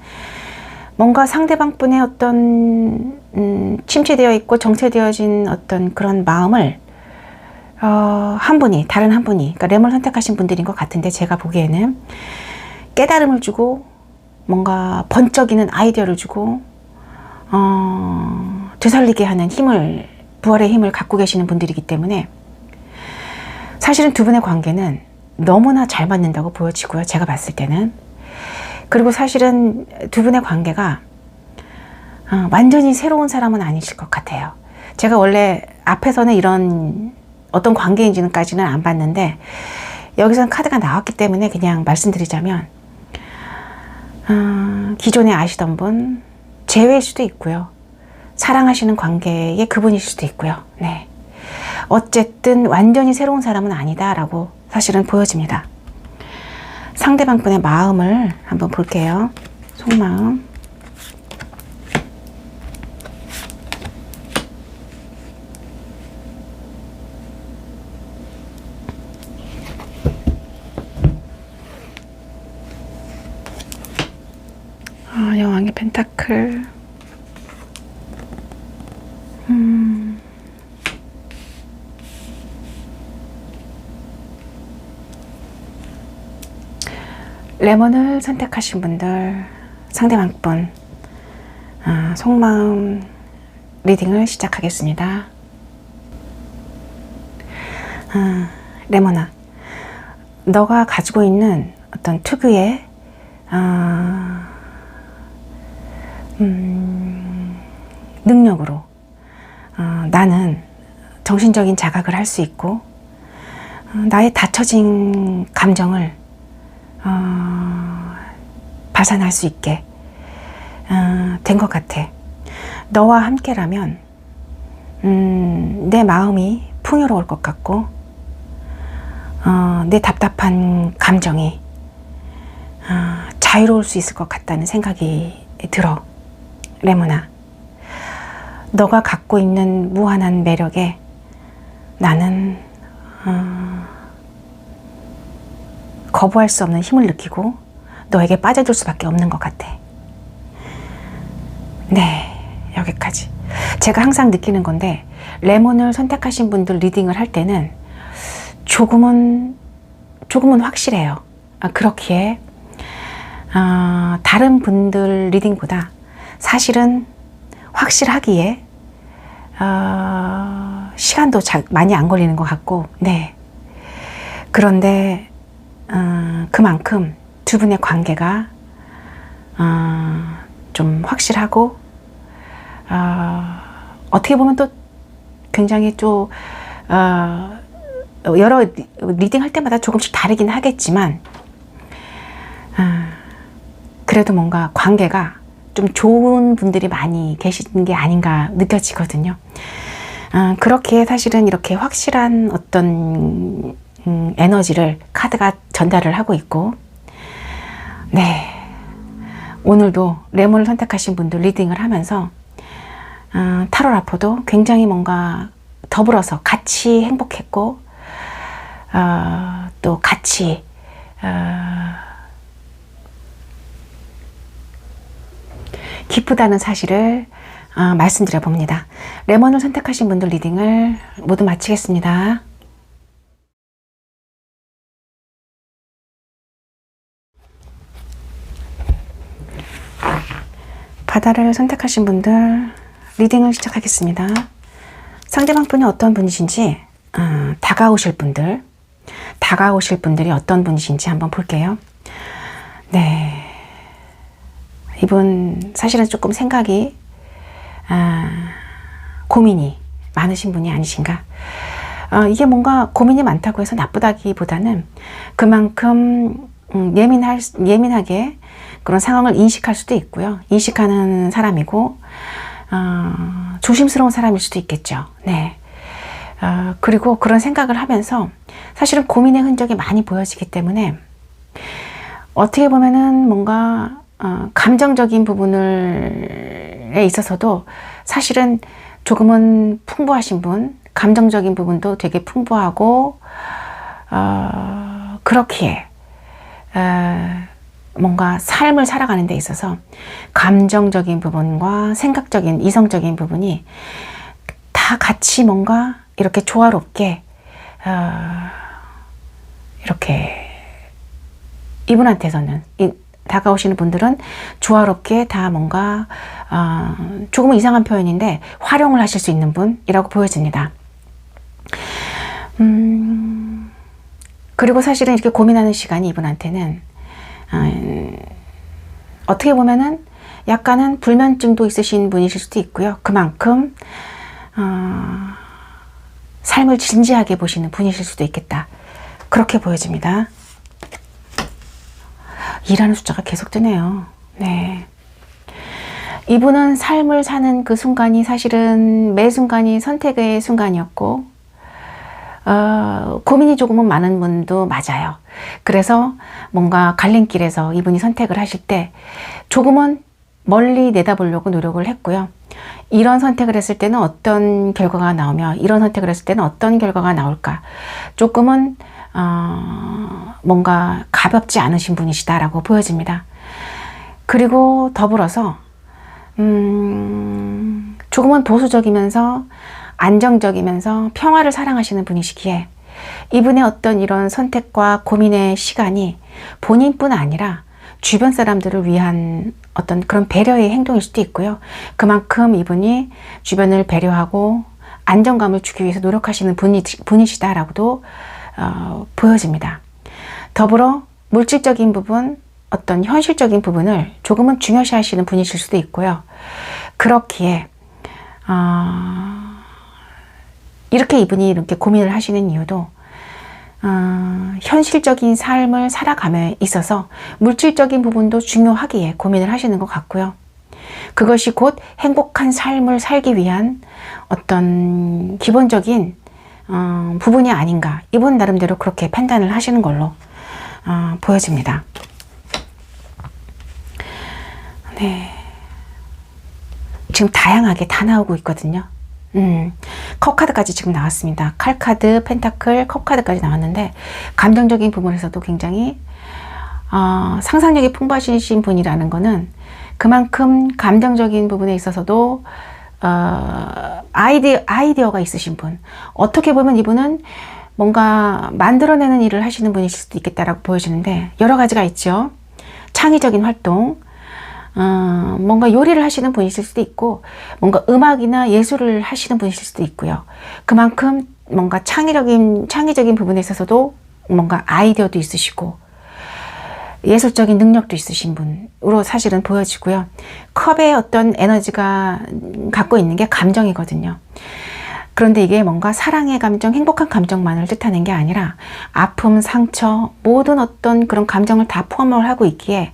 뭔가 상대방 분의 어떤 침체되어 있고 정체되어진 어떤 그런 마음을 한 분이, 다른 한 분이, 그러니까 레몬을 선택하신 분들인 것 같은데, 제가 보기에는 깨달음을 주고 뭔가 번쩍이는 아이디어를 주고 되살리게 하는 힘을, 부활의 힘을 갖고 계시는 분들이기 때문에 사실은 두 분의 관계는 너무나 잘 맞는다고 보여지고요. 제가 봤을 때는. 그리고 사실은 두 분의 관계가 완전히 새로운 사람은 아니실 것 같아요. 제가 원래 앞에서는 이런 어떤 관계인지는까지는 안 봤는데, 여기서는 카드가 나왔기 때문에 그냥 말씀드리자면, 기존에 아시던 분 제외일 수도 있고요. 사랑하시는 관계의 그분이실 수도 있고요. 네. 어쨌든 완전히 새로운 사람은 아니다라고 사실은 보여집니다. 상대방 분의 마음을 한번 볼게요. 속마음. 여왕의 펜타클. 레몬을 선택하신 분들, 상대방 분 속마음 리딩을 시작하겠습니다. 레몬아, 너가 가지고 있는 어떤 특유의 능력으로 나는 정신적인 자각을 할 수 있고 나의 닫혀진 감정을 발산할 수 있게 된 것 같아. 너와 함께라면 내 마음이 풍요로울 것 같고 내 답답한 감정이 자유로울 수 있을 것 같다는 생각이 들어. 레몬아, 너가 갖고 있는 무한한 매력에 나는 거부할 수 없는 힘을 느끼고 너에게 빠져들 수밖에 없는 것 같아. 네, 여기까지. 제가 항상 느끼는 건데, 레몬을 선택하신 분들 리딩을 할 때는 조금은 확실해요. 그렇기에 다른 분들 리딩보다 사실은 확실하기에 시간도 많이 안 걸리는 것 같고, 네. 그런데 그만큼 두 분의 관계가 좀 확실하고 어떻게 보면 또 굉장히 또 여러 리딩 할 때마다 조금씩 다르긴 하겠지만 그래도 뭔가 관계가 좀 좋은 분들이 많이 계시는 게 아닌가 느껴지거든요. 그렇게 사실은 이렇게 확실한 어떤 에너지를 카드가 전달을 하고 있고, 네, 오늘도 레몬을 선택하신 분들 리딩을 하면서 타로라포도 굉장히 뭔가 더불어서 같이 행복했고 또 같이 기쁘다는 사실을 말씀드려 봅니다. 레몬을 선택하신 분들 리딩을 모두 마치겠습니다. 바다를 선택하신 분들 리딩을 시작하겠습니다. 상대방 분이 어떤 분이신지, 다가오실 분들이 어떤 분이신지 한번 볼게요. 네, 이분 사실은 조금 생각이 고민이 많으신 분이 아니신가. 이게 뭔가 고민이 많다고 해서 나쁘다기보다는 그만큼 예민하게 그런 상황을 인식할 수도 있고요. 인식하는 사람이고 조심스러운 사람일 수도 있겠죠. 네. 그리고 그런 생각을 하면서 사실은 고민의 흔적이 많이 보여지기 때문에 어떻게 보면은 뭔가 감정적인 부분에 있어서도 사실은 조금은 풍부하신 분, 감정적인 부분도 되게 풍부하고 그렇기에 뭔가 삶을 살아가는 데 있어서 감정적인 부분과 생각적인, 이성적인 부분이 다 같이 뭔가 이렇게 조화롭게 이렇게 이분한테서는 다가오시는 분들은 조화롭게 다 뭔가 조금은 이상한 표현인데 활용을 하실 수 있는 분이라고 보여집니다. 그리고 사실은 이렇게 고민하는 시간이 이분한테는 어떻게 보면은 약간은 불면증도 있으신 분이실 수도 있고요. 그만큼 삶을 진지하게 보시는 분이실 수도 있겠다. 그렇게 보여집니다. 2라는 숫자가 계속 뜨네요. 네. 이분은 삶을 사는 그 순간이 사실은 매 순간이 선택의 순간이었고 고민이 조금은 많은 분도 맞아요. 그래서 뭔가 갈림길에서 이분이 선택을 하실 때 조금은 멀리 내다보려고 노력을 했고요. 이런 선택을 했을 때는 어떤 결과가 나오며 이런 선택을 했을 때는 어떤 결과가 나올까, 조금은 뭔가 가볍지 않으신 분이시다라고 보여집니다. 그리고 더불어서 조금은 보수적이면서 안정적이면서 평화를 사랑하시는 분이시기에 이분의 어떤 이런 선택과 고민의 시간이 본인뿐 아니라 주변 사람들을 위한 어떤 그런 배려의 행동일 수도 있고요. 그만큼 이분이 주변을 배려하고 안정감을 주기 위해서 노력하시는 분이시다라고도 보여집니다. 더불어 물질적인 부분, 어떤 현실적인 부분을 조금은 중요시 하시는 분이실 수도 있고요. 그렇기에 이렇게 이분이 이렇게 고민을 하시는 이유도 현실적인 삶을 살아감에 있어서 물질적인 부분도 중요하기에 고민을 하시는 것 같고요. 그것이 곧 행복한 삶을 살기 위한 어떤 기본적인 부분이 아닌가, 이분 나름대로 그렇게 판단을 하시는 걸로 보여집니다. 네. 지금 다양하게 다 나오고 있거든요. 컵카드까지 지금 나왔습니다. 칼카드, 펜타클, 컵카드까지 나왔는데 감정적인 부분에서도 굉장히 상상력이 풍부하신 분이라는 거는 그만큼 감정적인 부분에 있어서도 아이디어가 있으신 분, 어떻게 보면 이분은 뭔가 만들어내는 일을 하시는 분이실 수도 있겠다라고 보여지는데 여러 가지가 있죠. 창의적인 활동, 뭔가 요리를 하시는 분이실 수도 있고 뭔가 음악이나 예술을 하시는 분이실 수도 있고요. 그만큼 뭔가 창의적인 부분에 있어서도 뭔가 아이디어도 있으시고 예술적인 능력도 있으신 분으로 사실은 보여지고요. 컵의 어떤 에너지가 갖고 있는 게 감정이거든요. 그런데 이게 뭔가 사랑의 감정, 행복한 감정만을 뜻하는 게 아니라 아픔, 상처, 모든 어떤 그런 감정을 다 포함을 하고 있기에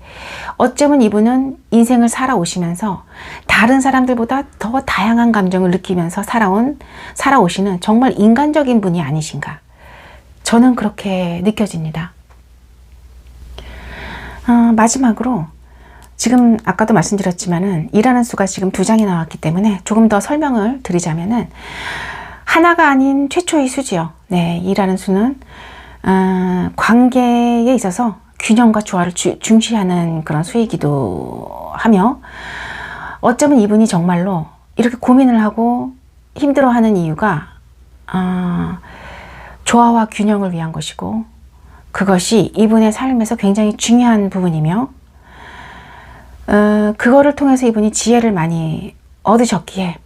어쩌면 이분은 인생을 살아오시면서 다른 사람들보다 더 다양한 감정을 느끼면서 살아오시는 정말 인간적인 분이 아니신가. 저는 그렇게 느껴집니다. 마지막으로 지금 아까도 말씀드렸지만은 2라는 수가 지금 2장이 나왔기 때문에 조금 더 설명을 드리자면은 하나가 아닌 최초의 수지요. 네, 2라는 수는 관계에 있어서 균형과 조화를 중시하는 그런 수이기도 하며 어쩌면 이분이 정말로 이렇게 고민을 하고 힘들어하는 이유가 조화와 균형을 위한 것이고 그것이 이분의 삶에서 굉장히 중요한 부분이며 그거를 통해서 이분이 지혜를 많이 얻으셨기에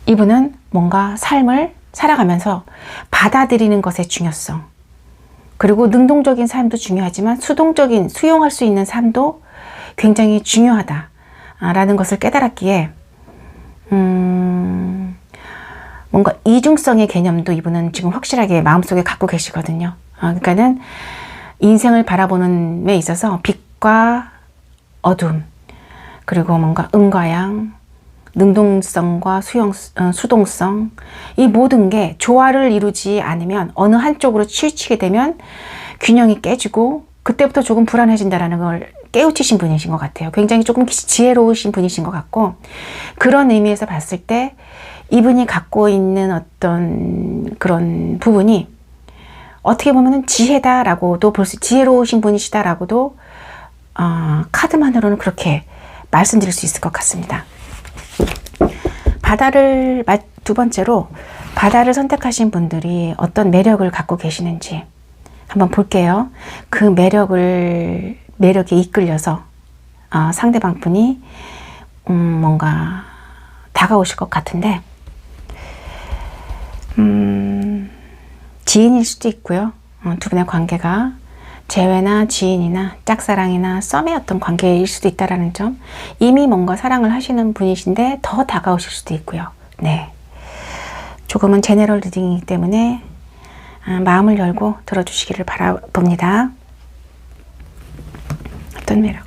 이분은 뭔가 삶을 살아가면서 받아들이는 것의 중요성, 그리고 능동적인 삶도 중요하지만 수용할 수 있는 삶도 굉장히 중요하다라는 것을 깨달았기에 뭔가 이중성의 개념도 이분은 지금 확실하게 마음속에 갖고 계시거든요. 그러니까는 인생을 바라보는 데 있어서 빛과 어둠, 그리고 뭔가 음과 양, 능동성과 수동성, 이 모든 게 조화를 이루지 않으면 어느 한쪽으로 치우치게 되면 균형이 깨지고 그때부터 조금 불안해진다는 걸 깨우치신 분이신 것 같아요. 굉장히 조금 지혜로우신 분이신 것 같고, 그런 의미에서 봤을 때 이분이 갖고 있는 어떤 그런 부분이 어떻게 보면 지혜다라고도 지혜로우신 분이시다라고도 카드만으로는 그렇게 말씀드릴 수 있을 것 같습니다. 두 번째로 바다를 선택하신 분들이 어떤 매력을 갖고 계시는지 한번 볼게요. 그 매력에 이끌려서 상대방 분이 뭔가 다가오실 것 같은데, 지인일 수도 있고요. 두 분의 관계가 재회나 지인이나 짝사랑이나 썸의 어떤 관계일 수도 있다는 점, 이미 뭔가 사랑을 하시는 분이신데 더 다가오실 수도 있고요. 네, 조금은 제네럴 리딩이기 때문에 마음을 열고 들어주시기를 바라봅니다. 어떤 매력?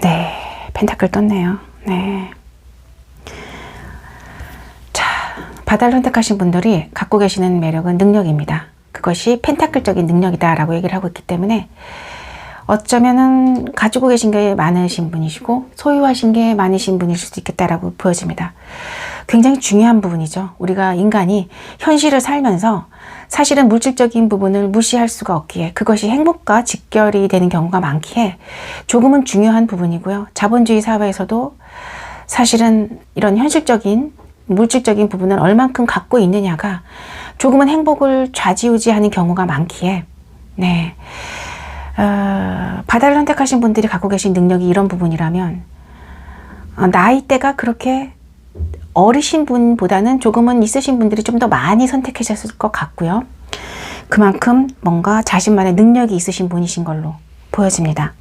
네, 펜타클 떴네요. 네. 자, 바다를 선택하신 분들이 갖고 계시는 매력은 능력입니다. 그것이 펜타클적인 능력이다라고 얘기를 하고 있기 때문에 어쩌면은 가지고 계신 게 많으신 분이시고 소유하신 게 많으신 분일 수도 있겠다라고 보여집니다. 굉장히 중요한 부분이죠. 우리가 인간이 현실을 살면서 사실은 물질적인 부분을 무시할 수가 없기에 그것이 행복과 직결이 되는 경우가 많기에 조금은 중요한 부분이고요. 자본주의 사회에서도 사실은 이런 현실적인 물질적인 부분을 얼만큼 갖고 있느냐가 조금은 행복을 좌지우지하는 경우가 많기에, 네, 바다를 선택하신 분들이 갖고 계신 능력이 이런 부분이라면 나이대가 그렇게 어리신 분보다는 조금은 있으신 분들이 좀 더 많이 선택하셨을 것 같고요. 그만큼 뭔가 자신만의 능력이 있으신 분이신 걸로 보여집니다.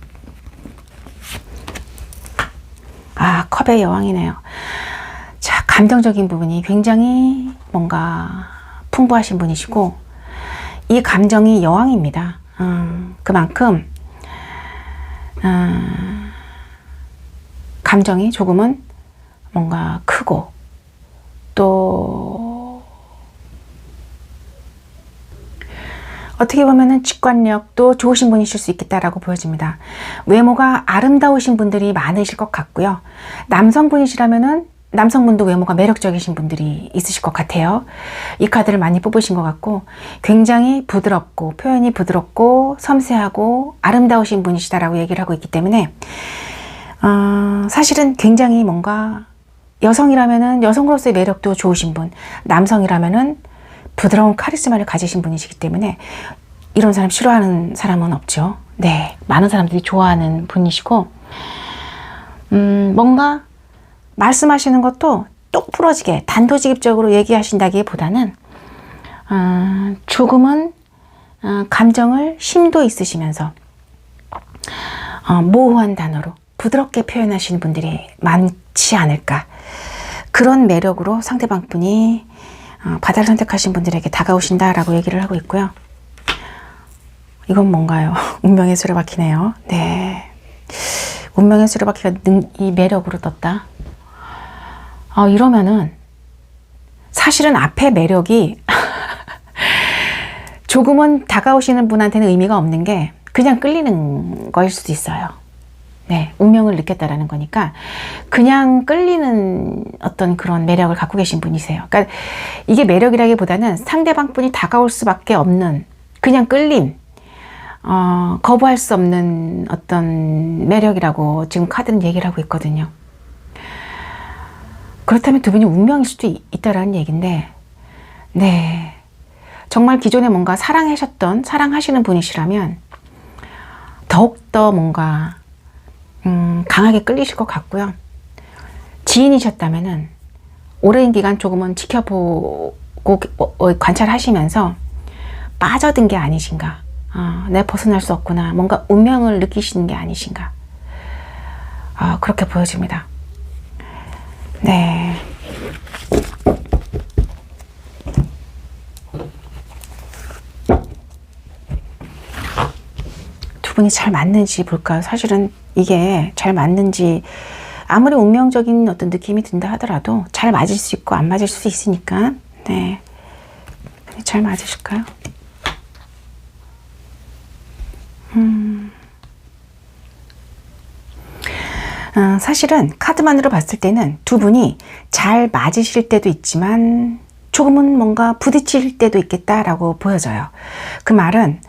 컵의 여왕이네요. 자, 감정적인 부분이 굉장히 뭔가 풍부하신 분이시고 이 감정이 여왕입니다. 그만큼 감정이 조금은 뭔가 크고 또 어떻게 보면은 직관력도 좋으신 분이실 수 있겠다라고 보여집니다. 외모가 아름다우신 분들이 많으실 것 같고요. 남성분이시라면은 남성분도 외모가 매력적이신 분들이 있으실 것 같아요. 이 카드를 많이 뽑으신 것 같고 굉장히 부드럽고 표현이 부드럽고 섬세하고 아름다우신 분이시다라고 얘기를 하고 있기 때문에 사실은 굉장히 뭔가 여성이라면은 여성으로서의 매력도 좋으신 분, 남성이라면은 부드러운 카리스마를 가지신 분이시기 때문에 이런 사람 싫어하는 사람은 없죠. 네, 많은 사람들이 좋아하는 분이시고 뭔가 말씀하시는 것도 똑 부러지게 단도직입적으로 얘기하신다기보다는 조금은 감정을 심도 있으시면서 모호한 단어로 부드럽게 표현하시는 분들이 많지 않을까, 그런 매력으로 상대방 분이 바다를 선택하신 분들에게 다가오신다라고 얘기를 하고 있고요. 이건 뭔가요? 운명의 수레바퀴네요. 네, 운명의 수레바퀴가 이 매력으로 떴다. 이러면은 사실은 앞에 매력이 조금은 다가오시는 분한테는 의미가 없는 게 그냥 끌리는 거일 수도 있어요. 네, 운명을 느꼈다라는 거니까 그냥 끌리는 어떤 그런 매력을 갖고 계신 분이세요. 그러니까 이게 매력이라기보다는 상대방 분이 다가올 수밖에 없는 그냥 끌림, 거부할 수 없는 어떤 매력이라고 지금 카드는 얘기를 하고 있거든요. 그렇다면 두 분이 운명일 수도 있다라는 얘기인데, 네, 정말 기존에 뭔가 사랑하시는 분이시라면 더욱더 뭔가 강하게 끌리실 것 같고요. 지인이셨다면은 오랜 기간 조금은 지켜보고 관찰하시면서 빠져든 게 아니신가. 내가 벗어날 수 없구나. 뭔가 운명을 느끼시는 게 아니신가. 그렇게 보여집니다. 네. 두 분이 잘 맞는지 볼까요? 사실은 이게 잘 맞는지, 아무리 운명적인 어떤 느낌이 든다 하더라도 잘 맞을 수 있고 안 맞을 수 있으니까, 네. 잘 맞으실까요? 사실은 카드만으로 봤을 때는 두 분이 잘 맞으실 때도 있지만 조금은 뭔가 부딪힐 때도 있겠다라고 보여져요. 그 말은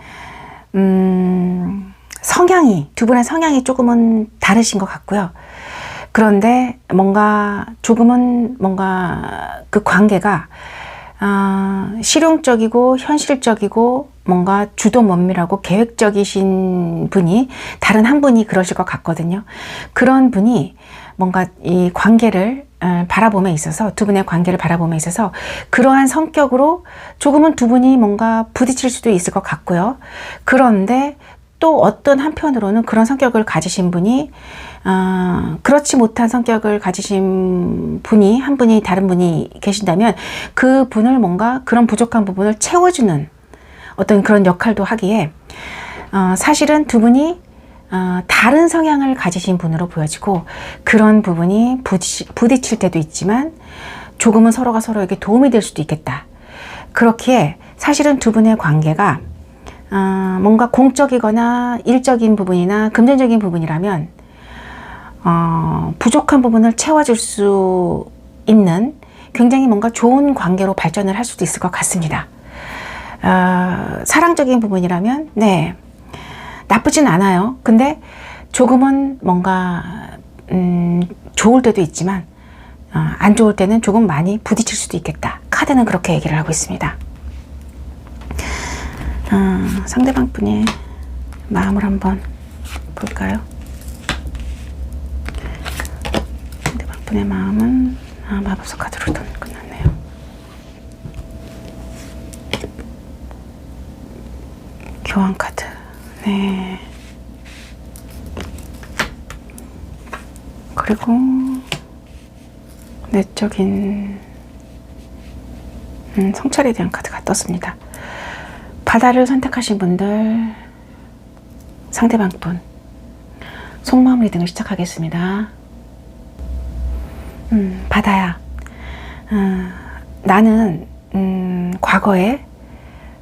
두 분의 성향이 조금은 다르신 것 같고요. 그런데 조금은 그 관계가 실용적이고 현실적이고 뭔가 주도 면밀하고 계획적이신 분이 다른 한 분이 그러실 것 같거든요. 그런 분이 뭔가 이 관계를 바라봄에 있어서, 두 분의 관계를 바라봄에 있어서 그러한 성격으로 조금은 두 분이 뭔가 부딪힐 수도 있을 것 같고요. 그런데 또 어떤 한편으로는 그런 성격을 가지신 분이 그렇지 못한 성격을 가지신 분이 한 분이, 다른 분이 계신다면 그 분을 뭔가 그런 부족한 부분을 채워주는 어떤 그런 역할도 하기에 사실은 두 분이 다른 성향을 가지신 분으로 보여지고, 그런 부분이 부딪힐 때도 있지만 조금은 서로가 서로에게 도움이 될 수도 있겠다. 그렇기에 사실은 두 분의 관계가 뭔가 공적이거나 일적인 부분이나 금전적인 부분이라면 부족한 부분을 채워줄 수 있는 굉장히 뭔가 좋은 관계로 발전을 할 수도 있을 것 같습니다. 사랑적인 부분이라면 네, 나쁘진 않아요. 근데 조금은 뭔가 좋을 때도 있지만 안 좋을 때는 조금 많이 부딪힐 수도 있겠다. 카드는 그렇게 얘기를 하고 있습니다. 상대방 분의 마음을 한번 볼까요? 상대방 분의 마음은 마법사 카드로 끝났네요. 교환 카드. 네. 그리고 내적인 성찰에 대한 카드가 떴습니다. 바다를 선택하신 분들, 상대방 분 속마음 리딩을 시작하겠습니다. 바다야, 나는 과거에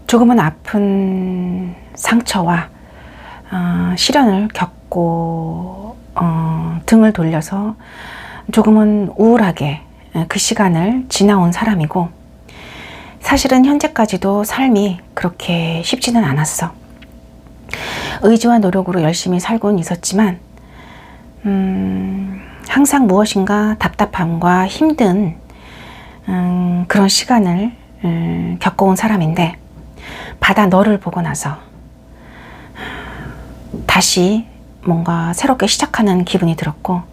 조금은 아픈 상처와 시련을 겪고 등을 돌려서 조금은 우울하게 그 시간을 지나온 사람이고, 사실은 현재까지도 삶이 그렇게 쉽지는 않았어. 의지와 노력으로 열심히 살고는 있었지만 항상 무엇인가 답답함과 힘든 그런 시간을 겪어온 사람인데, 바다 너를 보고 나서 다시 뭔가 새롭게 시작하는 기분이 들었고,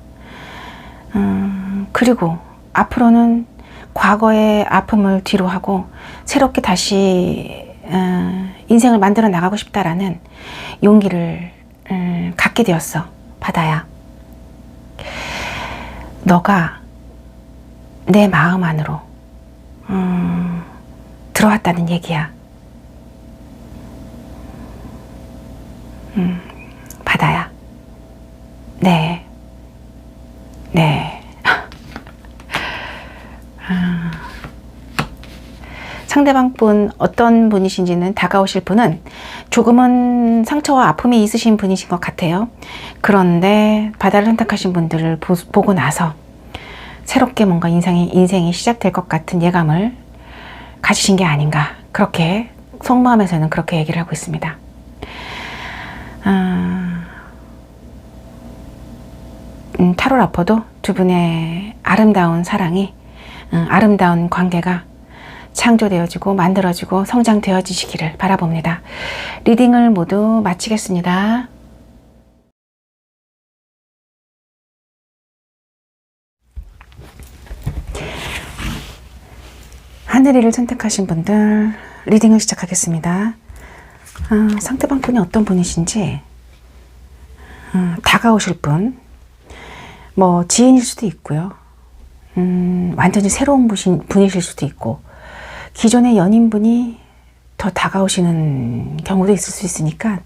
그리고 앞으로는 과거의 아픔을 뒤로 하고 새롭게 다시 인생을 만들어 나가고 싶다라는 용기를 갖게 되었어. 바다야, 너가 내 마음 안으로 들어왔다는 얘기야. 바다야, 네. 상대방 분, 어떤 분이신지는, 다가오실 분은 조금은 상처와 아픔이 있으신 분이신 것 같아요. 그런데 바다를 선택하신 분들을 보고 나서 새롭게 뭔가 인생이 시작될 것 같은 예감을 가지신 게 아닌가, 그렇게 속마음에서는 그렇게 얘기를 하고 있습니다. 타로라퍼도 두 분의 아름다운 사랑이, 아름다운 관계가 창조되어지고 만들어지고 성장되어지시기를 바라봅니다. 리딩을 모두 마치겠습니다. 하늘이를 선택하신 분들 리딩을 시작하겠습니다. 상대방 분이 어떤 분이신지, 다가오실 분, 뭐 지인일 수도 있고요. 완전히 새로운 분이실 수도 있고, 기존의 연인분이 더 다가오시는 경우도 있을 수 있으니까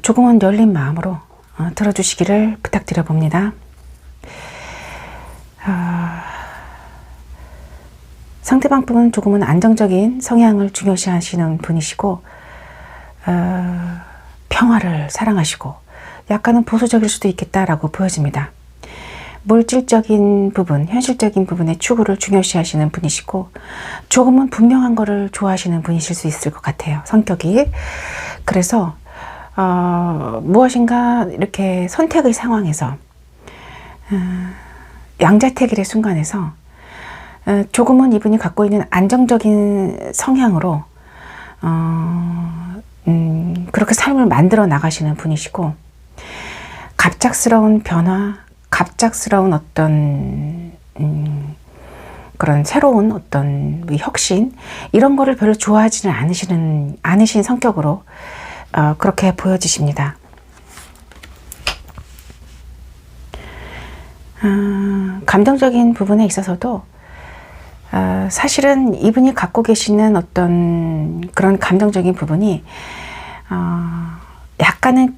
조금은 열린 마음으로 들어주시기를 부탁드려 봅니다. 상대방 분은 조금은 안정적인 성향을 중요시 하시는 분이시고, 평화를 사랑하시고 약간은 보수적일 수도 있겠다라고 보여집니다. 물질적인 부분, 현실적인 부분의 추구를 중요시 하시는 분이시고, 조금은 분명한 거를 좋아하시는 분이실 수 있을 것 같아요, 성격이. 그래서 무엇인가 이렇게 선택의 상황에서, 양자택일의 순간에서 조금은 이분이 갖고 있는 안정적인 성향으로 그렇게 삶을 만들어 나가시는 분이시고, 갑작스러운 변화, 갑작스러운 어떤 그런 새로운 어떤 혁신, 이런 거를 별로 좋아하지는 않으신 성격으로 그렇게 보여지십니다. 감정적인 부분에 있어서도 사실은 이분이 갖고 계시는 어떤 그런 감정적인 부분이 약간은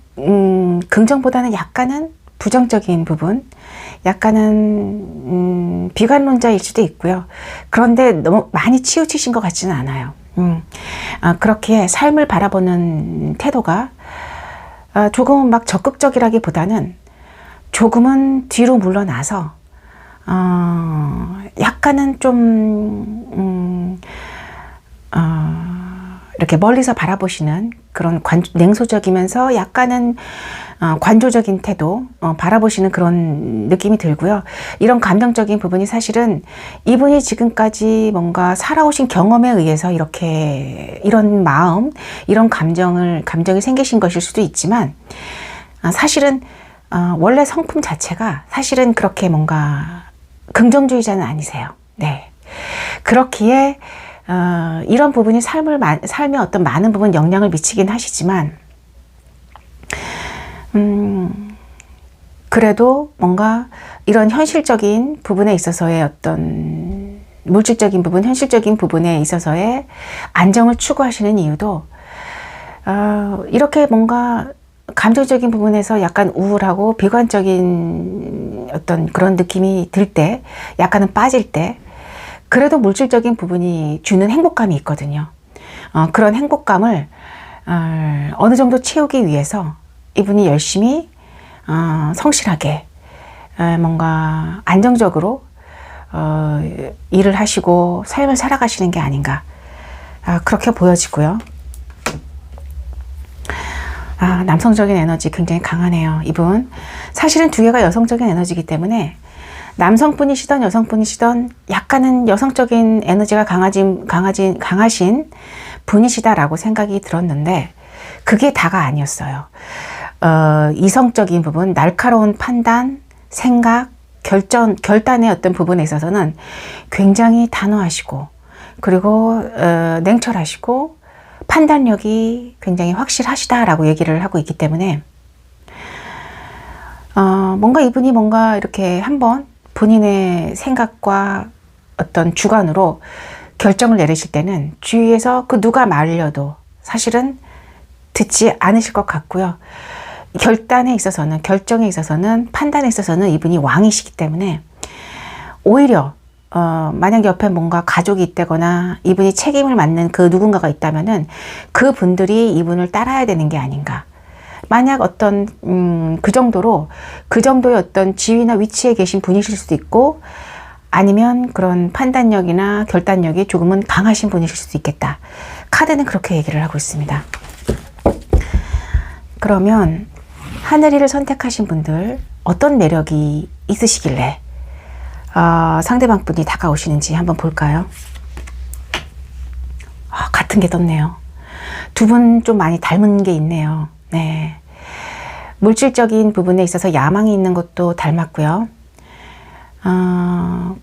긍정보다는 약간은 부정적인 부분, 약간은 비관론자일 수도 있고요. 그런데 너무 많이 치우치신 것 같지는 않아요. 그렇게 삶을 바라보는 태도가 조금은 막 적극적이라기보다는 조금은 뒤로 물러나서 약간은 좀 이렇게 멀리서 바라보시는 그런 냉소적이면서 약간은 관조적인 태도, 바라보시는 그런 느낌이 들고요. 이런 감정적인 부분이 사실은 이분이 지금까지 뭔가 살아오신 경험에 의해서 이렇게 이런 마음, 이런 감정이 생기신 것일 수도 있지만, 사실은 원래 성품 자체가 사실은 그렇게 뭔가 긍정주의자는 아니세요. 네. 그렇기에 이런 부분이 삶의 어떤 많은 부분 영향을 미치긴 하시지만, 그래도 뭔가 이런 현실적인 부분에 있어서의 어떤 물질적인 부분, 현실적인 부분에 있어서의 안정을 추구하시는 이유도 이렇게 뭔가 감정적인 부분에서 약간 우울하고 비관적인 어떤 그런 느낌이 들 때, 약간은 빠질 때, 그래도 물질적인 부분이 주는 행복감이 있거든요. 그런 행복감을 어느 정도 채우기 위해서 이분이 열심히 성실하게 뭔가 안정적으로 일을 하시고 삶을 살아가시는 게 아닌가, 그렇게 보여지고요. 남성적인 에너지 굉장히 강하네요. 이분 사실은 두 개가 여성적인 에너지이기 때문에 남성분이시던 여성분이시던 약간은 여성적인 에너지가 강하신 분이시다라고 생각이 들었는데, 그게 다가 아니었어요. 이성적인 부분, 날카로운 판단, 생각, 결단의 어떤 부분에 있어서는 굉장히 단호하시고, 그리고 냉철하시고 판단력이 굉장히 확실하시다라고 얘기를 하고 있기 때문에, 뭔가 이분이 뭔가 이렇게 한번 본인의 생각과 어떤 주관으로 결정을 내리실 때는 주위에서 그 누가 말려도 사실은 듣지 않으실 것 같고요. 결단에 있어서는, 결정에 있어서는, 판단에 있어서는 이분이 왕이시기 때문에, 오히려 만약 옆에 뭔가 가족이 있다거나 이분이 책임을 맡는 그 누군가가 있다면은 그 분들이 이분을 따라야 되는 게 아닌가. 만약 어떤 그 정도의 어떤 지위나 위치에 계신 분이실 수도 있고, 아니면 그런 판단력이나 결단력이 조금은 강하신 분이실 수도 있겠다. 카드는 그렇게 얘기를 하고 있습니다. 그러면 하늘이를 선택하신 분들 어떤 매력이 있으시길래 상대방 분이 다가오시는지 한번 볼까요? 같은 게 떴네요. 두 분 좀 많이 닮은 게 있네요. 네. 물질적인 부분에 있어서 야망이 있는 것도 닮았고요.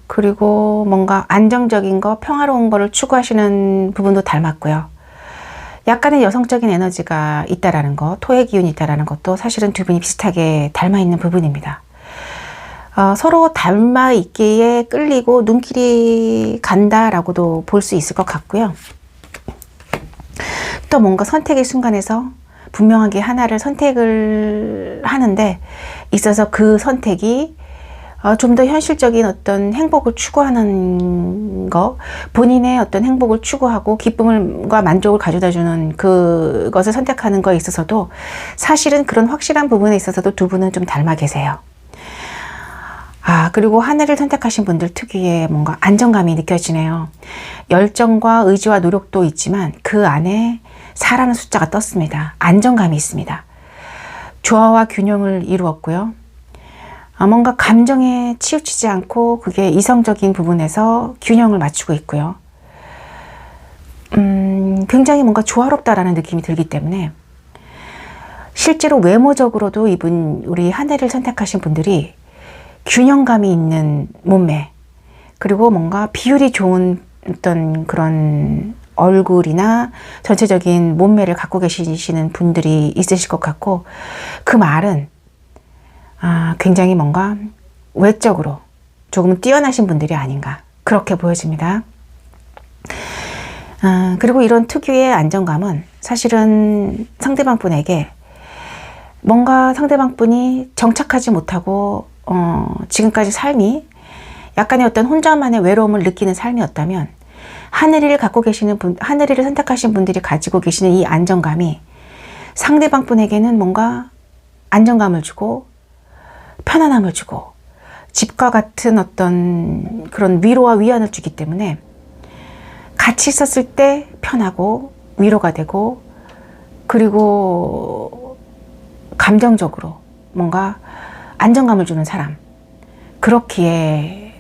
그리고 뭔가 안정적인 거, 평화로운 거를 추구하시는 부분도 닮았고요. 약간의 여성적인 에너지가 있다라는 거, 토의 기운이 있다라는 것도 사실은 두 분이 비슷하게 닮아 있는 부분입니다. 서로 닮아 있기에 끌리고 눈길이 간다라고도 볼 수 있을 것 같고요. 또 뭔가 선택의 순간에서 분명하게 하나를 선택을 하는데 있어서 그 선택이 좀 더 현실적인 어떤 행복을 추구하는 거, 본인의 어떤 행복을 추구하고 기쁨과 만족을 가져다주는 그것을 선택하는 거에 있어서도 사실은 그런 확실한 부분에 있어서도 두 분은 좀 닮아 계세요. 그리고 하늘을 선택하신 분들 특유의 뭔가 안정감이 느껴지네요. 열정과 의지와 노력도 있지만 그 안에 4라는 숫자가 떴습니다. 안정감이 있습니다. 조화와 균형을 이루었고요. 뭔가 감정에 치우치지 않고 그게 이성적인 부분에서 균형을 맞추고 있고요. 굉장히 뭔가 조화롭다라는 느낌이 들기 때문에 실제로 외모적으로도 우리 하늘을 선택하신 분들이 균형감이 있는 몸매, 그리고 뭔가 비율이 좋은 어떤 그런 얼굴이나 전체적인 몸매를 갖고 계시는 분들이 있으실 것 같고, 그 말은 굉장히 뭔가 외적으로 조금 뛰어나신 분들이 아닌가 그렇게 보여집니다. 그리고 이런 특유의 안정감은 사실은 상대방 분에게 뭔가 상대방 분이 정착하지 못하고 지금까지 삶이 약간의 어떤 혼자만의 외로움을 느끼는 삶이었다면 하늘이를 갖고 계시는 분, 하늘이를 선택하신 분들이 가지고 계시는 이 안정감이 상대방 분에게는 뭔가 안정감을 주고 편안함을 주고 집과 같은 어떤 그런 위로와 위안을 주기 때문에 같이 있었을 때 편하고 위로가 되고, 그리고 감정적으로 뭔가 안정감을 주는 사람, 그렇기에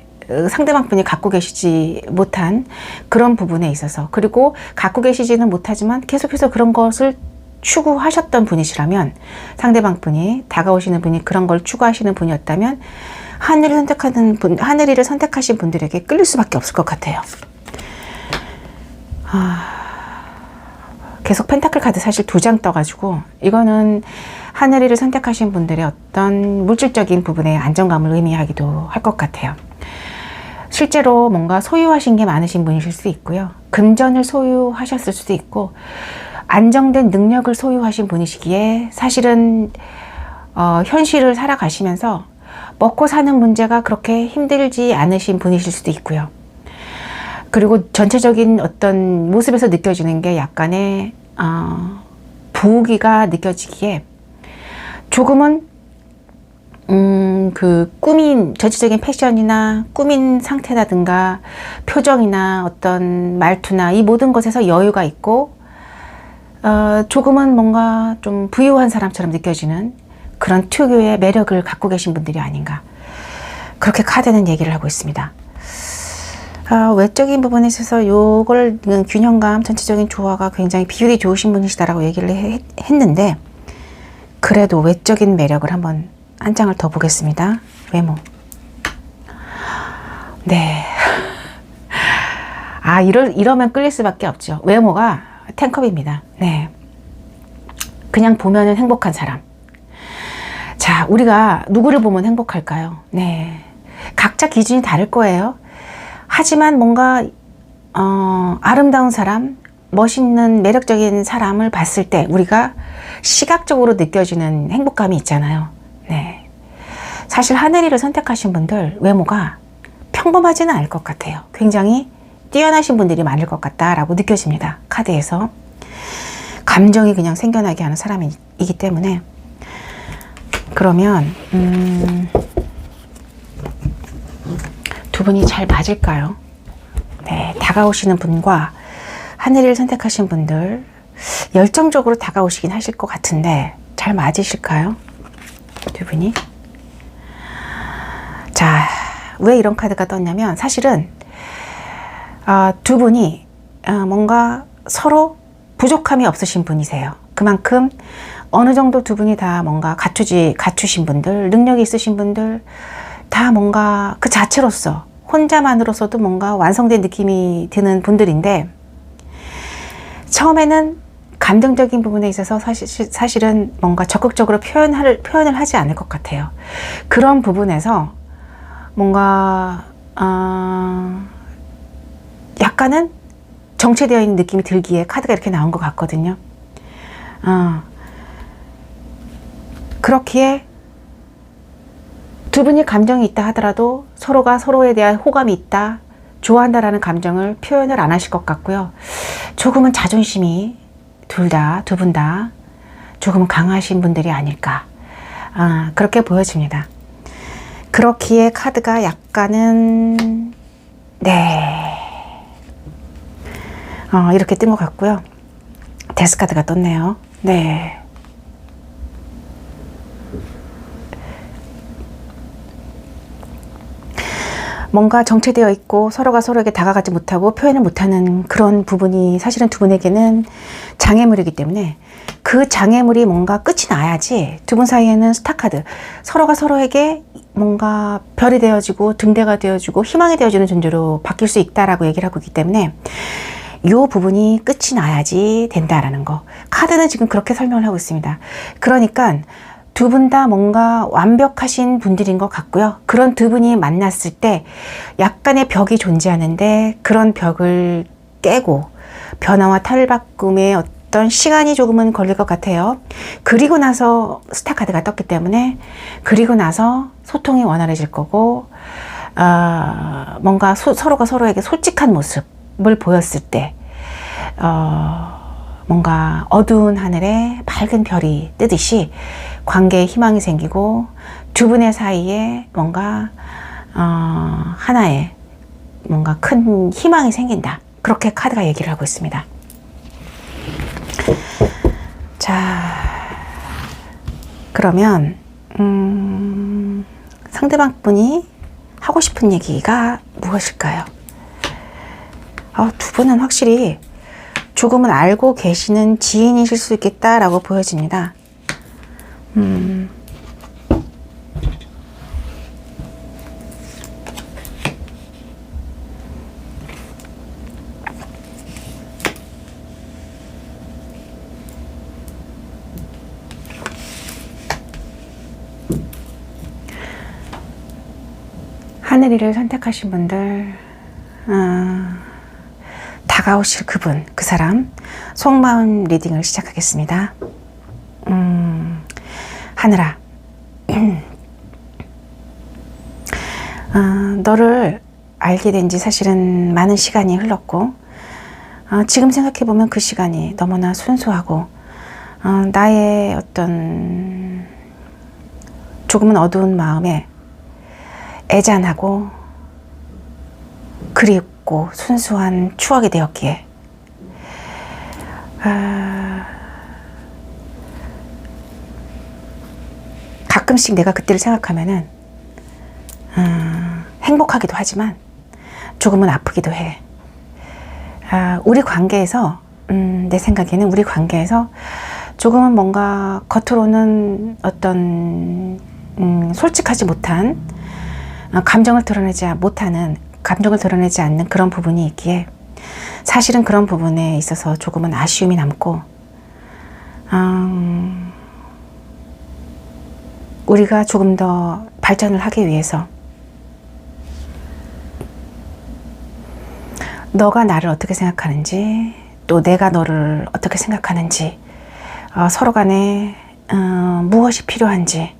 상대방 분이 갖고 계시지 못한 그런 부분에 있어서, 그리고 갖고 계시지는 못하지만 계속해서 그런 것을 추구하셨던 분이시라면, 상대방 분이 다가오시는 분이 그런 걸 추구하시는 분이었다면 하늘이를 선택하신 분들에게 끌릴 수밖에 없을 것 같아요. 계속 펜타클 카드 사실 2장 떠가지고 이거는 하늘이를 선택하신 분들의 어떤 물질적인 부분의 안정감을 의미하기도 할 것 같아요. 실제로 뭔가 소유하신 게 많으신 분이실 수 있고요. 금전을 소유하셨을 수도 있고 안정된 능력을 소유하신 분이시기에 사실은 현실을 살아가시면서 먹고 사는 문제가 그렇게 힘들지 않으신 분이실 수도 있고요. 그리고 전체적인 어떤 모습에서 느껴지는 게 약간의 부귀가 느껴지기에 조금은 그 꾸민 전체적인 패션이나 꾸민 상태라든가 표정이나 어떤 말투나 이 모든 것에서 여유가 있고 조금은 뭔가 좀 부유한 사람처럼 느껴지는 그런 특유의 매력을 갖고 계신 분들이 아닌가, 그렇게 카드는 얘기를 하고 있습니다. 외적인 부분에 있어서 요걸 균형감, 전체적인 조화가 굉장히 비율이 좋으신 분이시다라고 얘기를 했는데, 그래도 외적인 매력을 한번 한 장을 더 보겠습니다. 외모. 네. 이러면 끌릴 수밖에 없죠. 외모가 10컵입니다. 네. 그냥 보면은 행복한 사람. 자, 우리가 누구를 보면 행복할까요? 네. 각자 기준이 다를 거예요. 하지만 뭔가 아름다운 사람, 멋있는 매력적인 사람을 봤을 때 우리가 시각적으로 느껴지는 행복감이 있잖아요. 네. 사실 하늘이를 선택하신 분들 외모가 평범하지는 않을 것 같아요. 굉장히 뛰어나신 분들이 많을 것 같다라고 느껴집니다. 카드에서. 감정이 그냥 생겨나게 하는 사람이기 때문에. 그러면 두 분이 잘 맞을까요? 네, 다가오시는 분과 하늘이를 선택하신 분들 열정적으로 다가오시긴 하실 것 같은데 잘 맞으실까요? 두 분이? 자, 왜 이런 카드가 떴냐면 사실은 두 분이 뭔가 서로 부족함이 없으신 분이세요. 그만큼 어느 정도 두 분이 다 뭔가 갖추신 분들, 능력이 있으신 분들, 다 뭔가 그 자체로서 혼자만으로서도 뭔가 완성된 느낌이 드는 분들인데, 처음에는 감정적인 부분에 있어서 사실은 뭔가 적극적으로 표현을 하지 않을 것 같아요. 그런 부분에서 뭔가 약간은 정체되어 있는 느낌이 들기에 카드가 이렇게 나온 것 같거든요. 그렇기에 두 분이 감정이 있다 하더라도 서로가 서로에 대한 호감이 있다, 좋아한다라는 감정을 표현을 안 하실 것 같고요. 조금은 자존심이 두 분 다 조금은 강하신 분들이 아닐까, 그렇게 보여집니다. 그렇기에 카드가 약간은 이렇게 뜬 것 같고요. 데스 카드가 떴네요. 네. 뭔가 정체되어 있고 서로가 서로에게 다가가지 못하고 표현을 못하는 그런 부분이 사실은 두 분에게는 장애물이기 때문에, 그 장애물이 뭔가 끝이 나야지 두 분 사이에는 스타카드, 서로가 서로에게 뭔가 별이 되어지고 등대가 되어주고 희망이 되어주는 존재로 바뀔 수 있다라고 얘기를 하고 있기 때문에, 이 부분이 끝이 나야지 된다라는 거, 카드는 지금 그렇게 설명을 하고 있습니다. 그러니까 두 분 다 뭔가 완벽하신 분들인 것 같고요. 그런 두 분이 만났을 때 약간의 벽이 존재하는데, 그런 벽을 깨고 변화와 탈바꿈의 어떤 시간이 조금은 걸릴 것 같아요. 그리고 나서 스타 카드가 떴기 때문에, 그리고 나서 소통이 원활해질 거고, 뭔가 서로가 서로에게 솔직한 모습을 보였을 때 뭔가 어두운 하늘에 밝은 별이 뜨듯이 관계에 희망이 생기고, 두 분의 사이에 뭔가 하나의 뭔가 큰 희망이 생긴다, 그렇게 카드가 얘기를 하고 있습니다. 자, 그러면 상대방 분이 하고 싶은 얘기가 무엇일까요? 두 분은 확실히 조금은 알고 계시는 지인이실 수 있겠다라고 보여집니다. 하늘이를 선택하신 분들, 다가오실 그분, 그 사람, 속마음 리딩을 시작하겠습니다. 하늘아, 너를 알게 된 지 사실은 많은 시간이 흘렀고, 지금 생각해보면 그 시간이 너무나 순수하고, 나의 어떤 조금은 어두운 마음에 애잔하고 그립고 순수한 추억이 되었기에, 가끔씩 내가 그때를 생각하면은 행복하기도 하지만 조금은 아프기도 해. 우리 관계에서 내 생각에는 우리 관계에서 조금은 뭔가 겉으로는 어떤 솔직하지 못한, 감정을 드러내지 않는 그런 부분이 있기에, 사실은 그런 부분에 있어서 조금은 아쉬움이 남고, 우리가 조금 더 발전을 하기 위해서 너가 나를 어떻게 생각하는지, 또 내가 너를 어떻게 생각하는지, 서로 간에 무엇이 필요한지,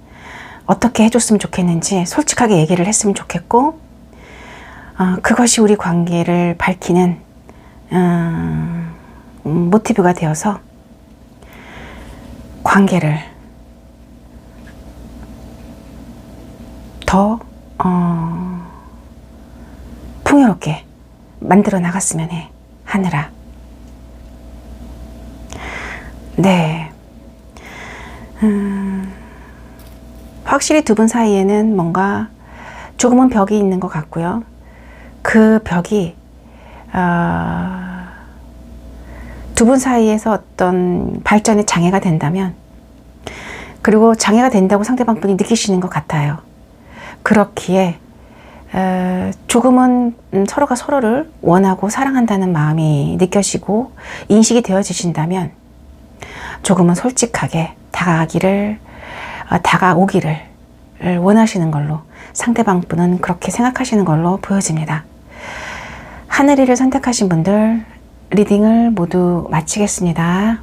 어떻게 해줬으면 좋겠는지 솔직하게 얘기를 했으면 좋겠고, 그것이 우리 관계를 밝히는 모티브가 되어서 관계를 더 풍요롭게 만들어 나갔으면 해, 하늘아. 네. 확실히 두 분 사이에는 뭔가 조금은 벽이 있는 것 같고요. 그 벽이 두 분 사이에서 어떤 발전에 장애가 된다면, 그리고 장애가 된다고 상대방 분이 느끼시는 것 같아요. 그렇기에 조금은 서로가 서로를 원하고 사랑한다는 마음이 느껴지고 인식이 되어지신다면 조금은 솔직하게 다가오기를 원하시는 걸로, 상대방 분은 그렇게 생각하시는 걸로 보여집니다. 하늘이를 선택하신 분들 리딩을 모두 마치겠습니다.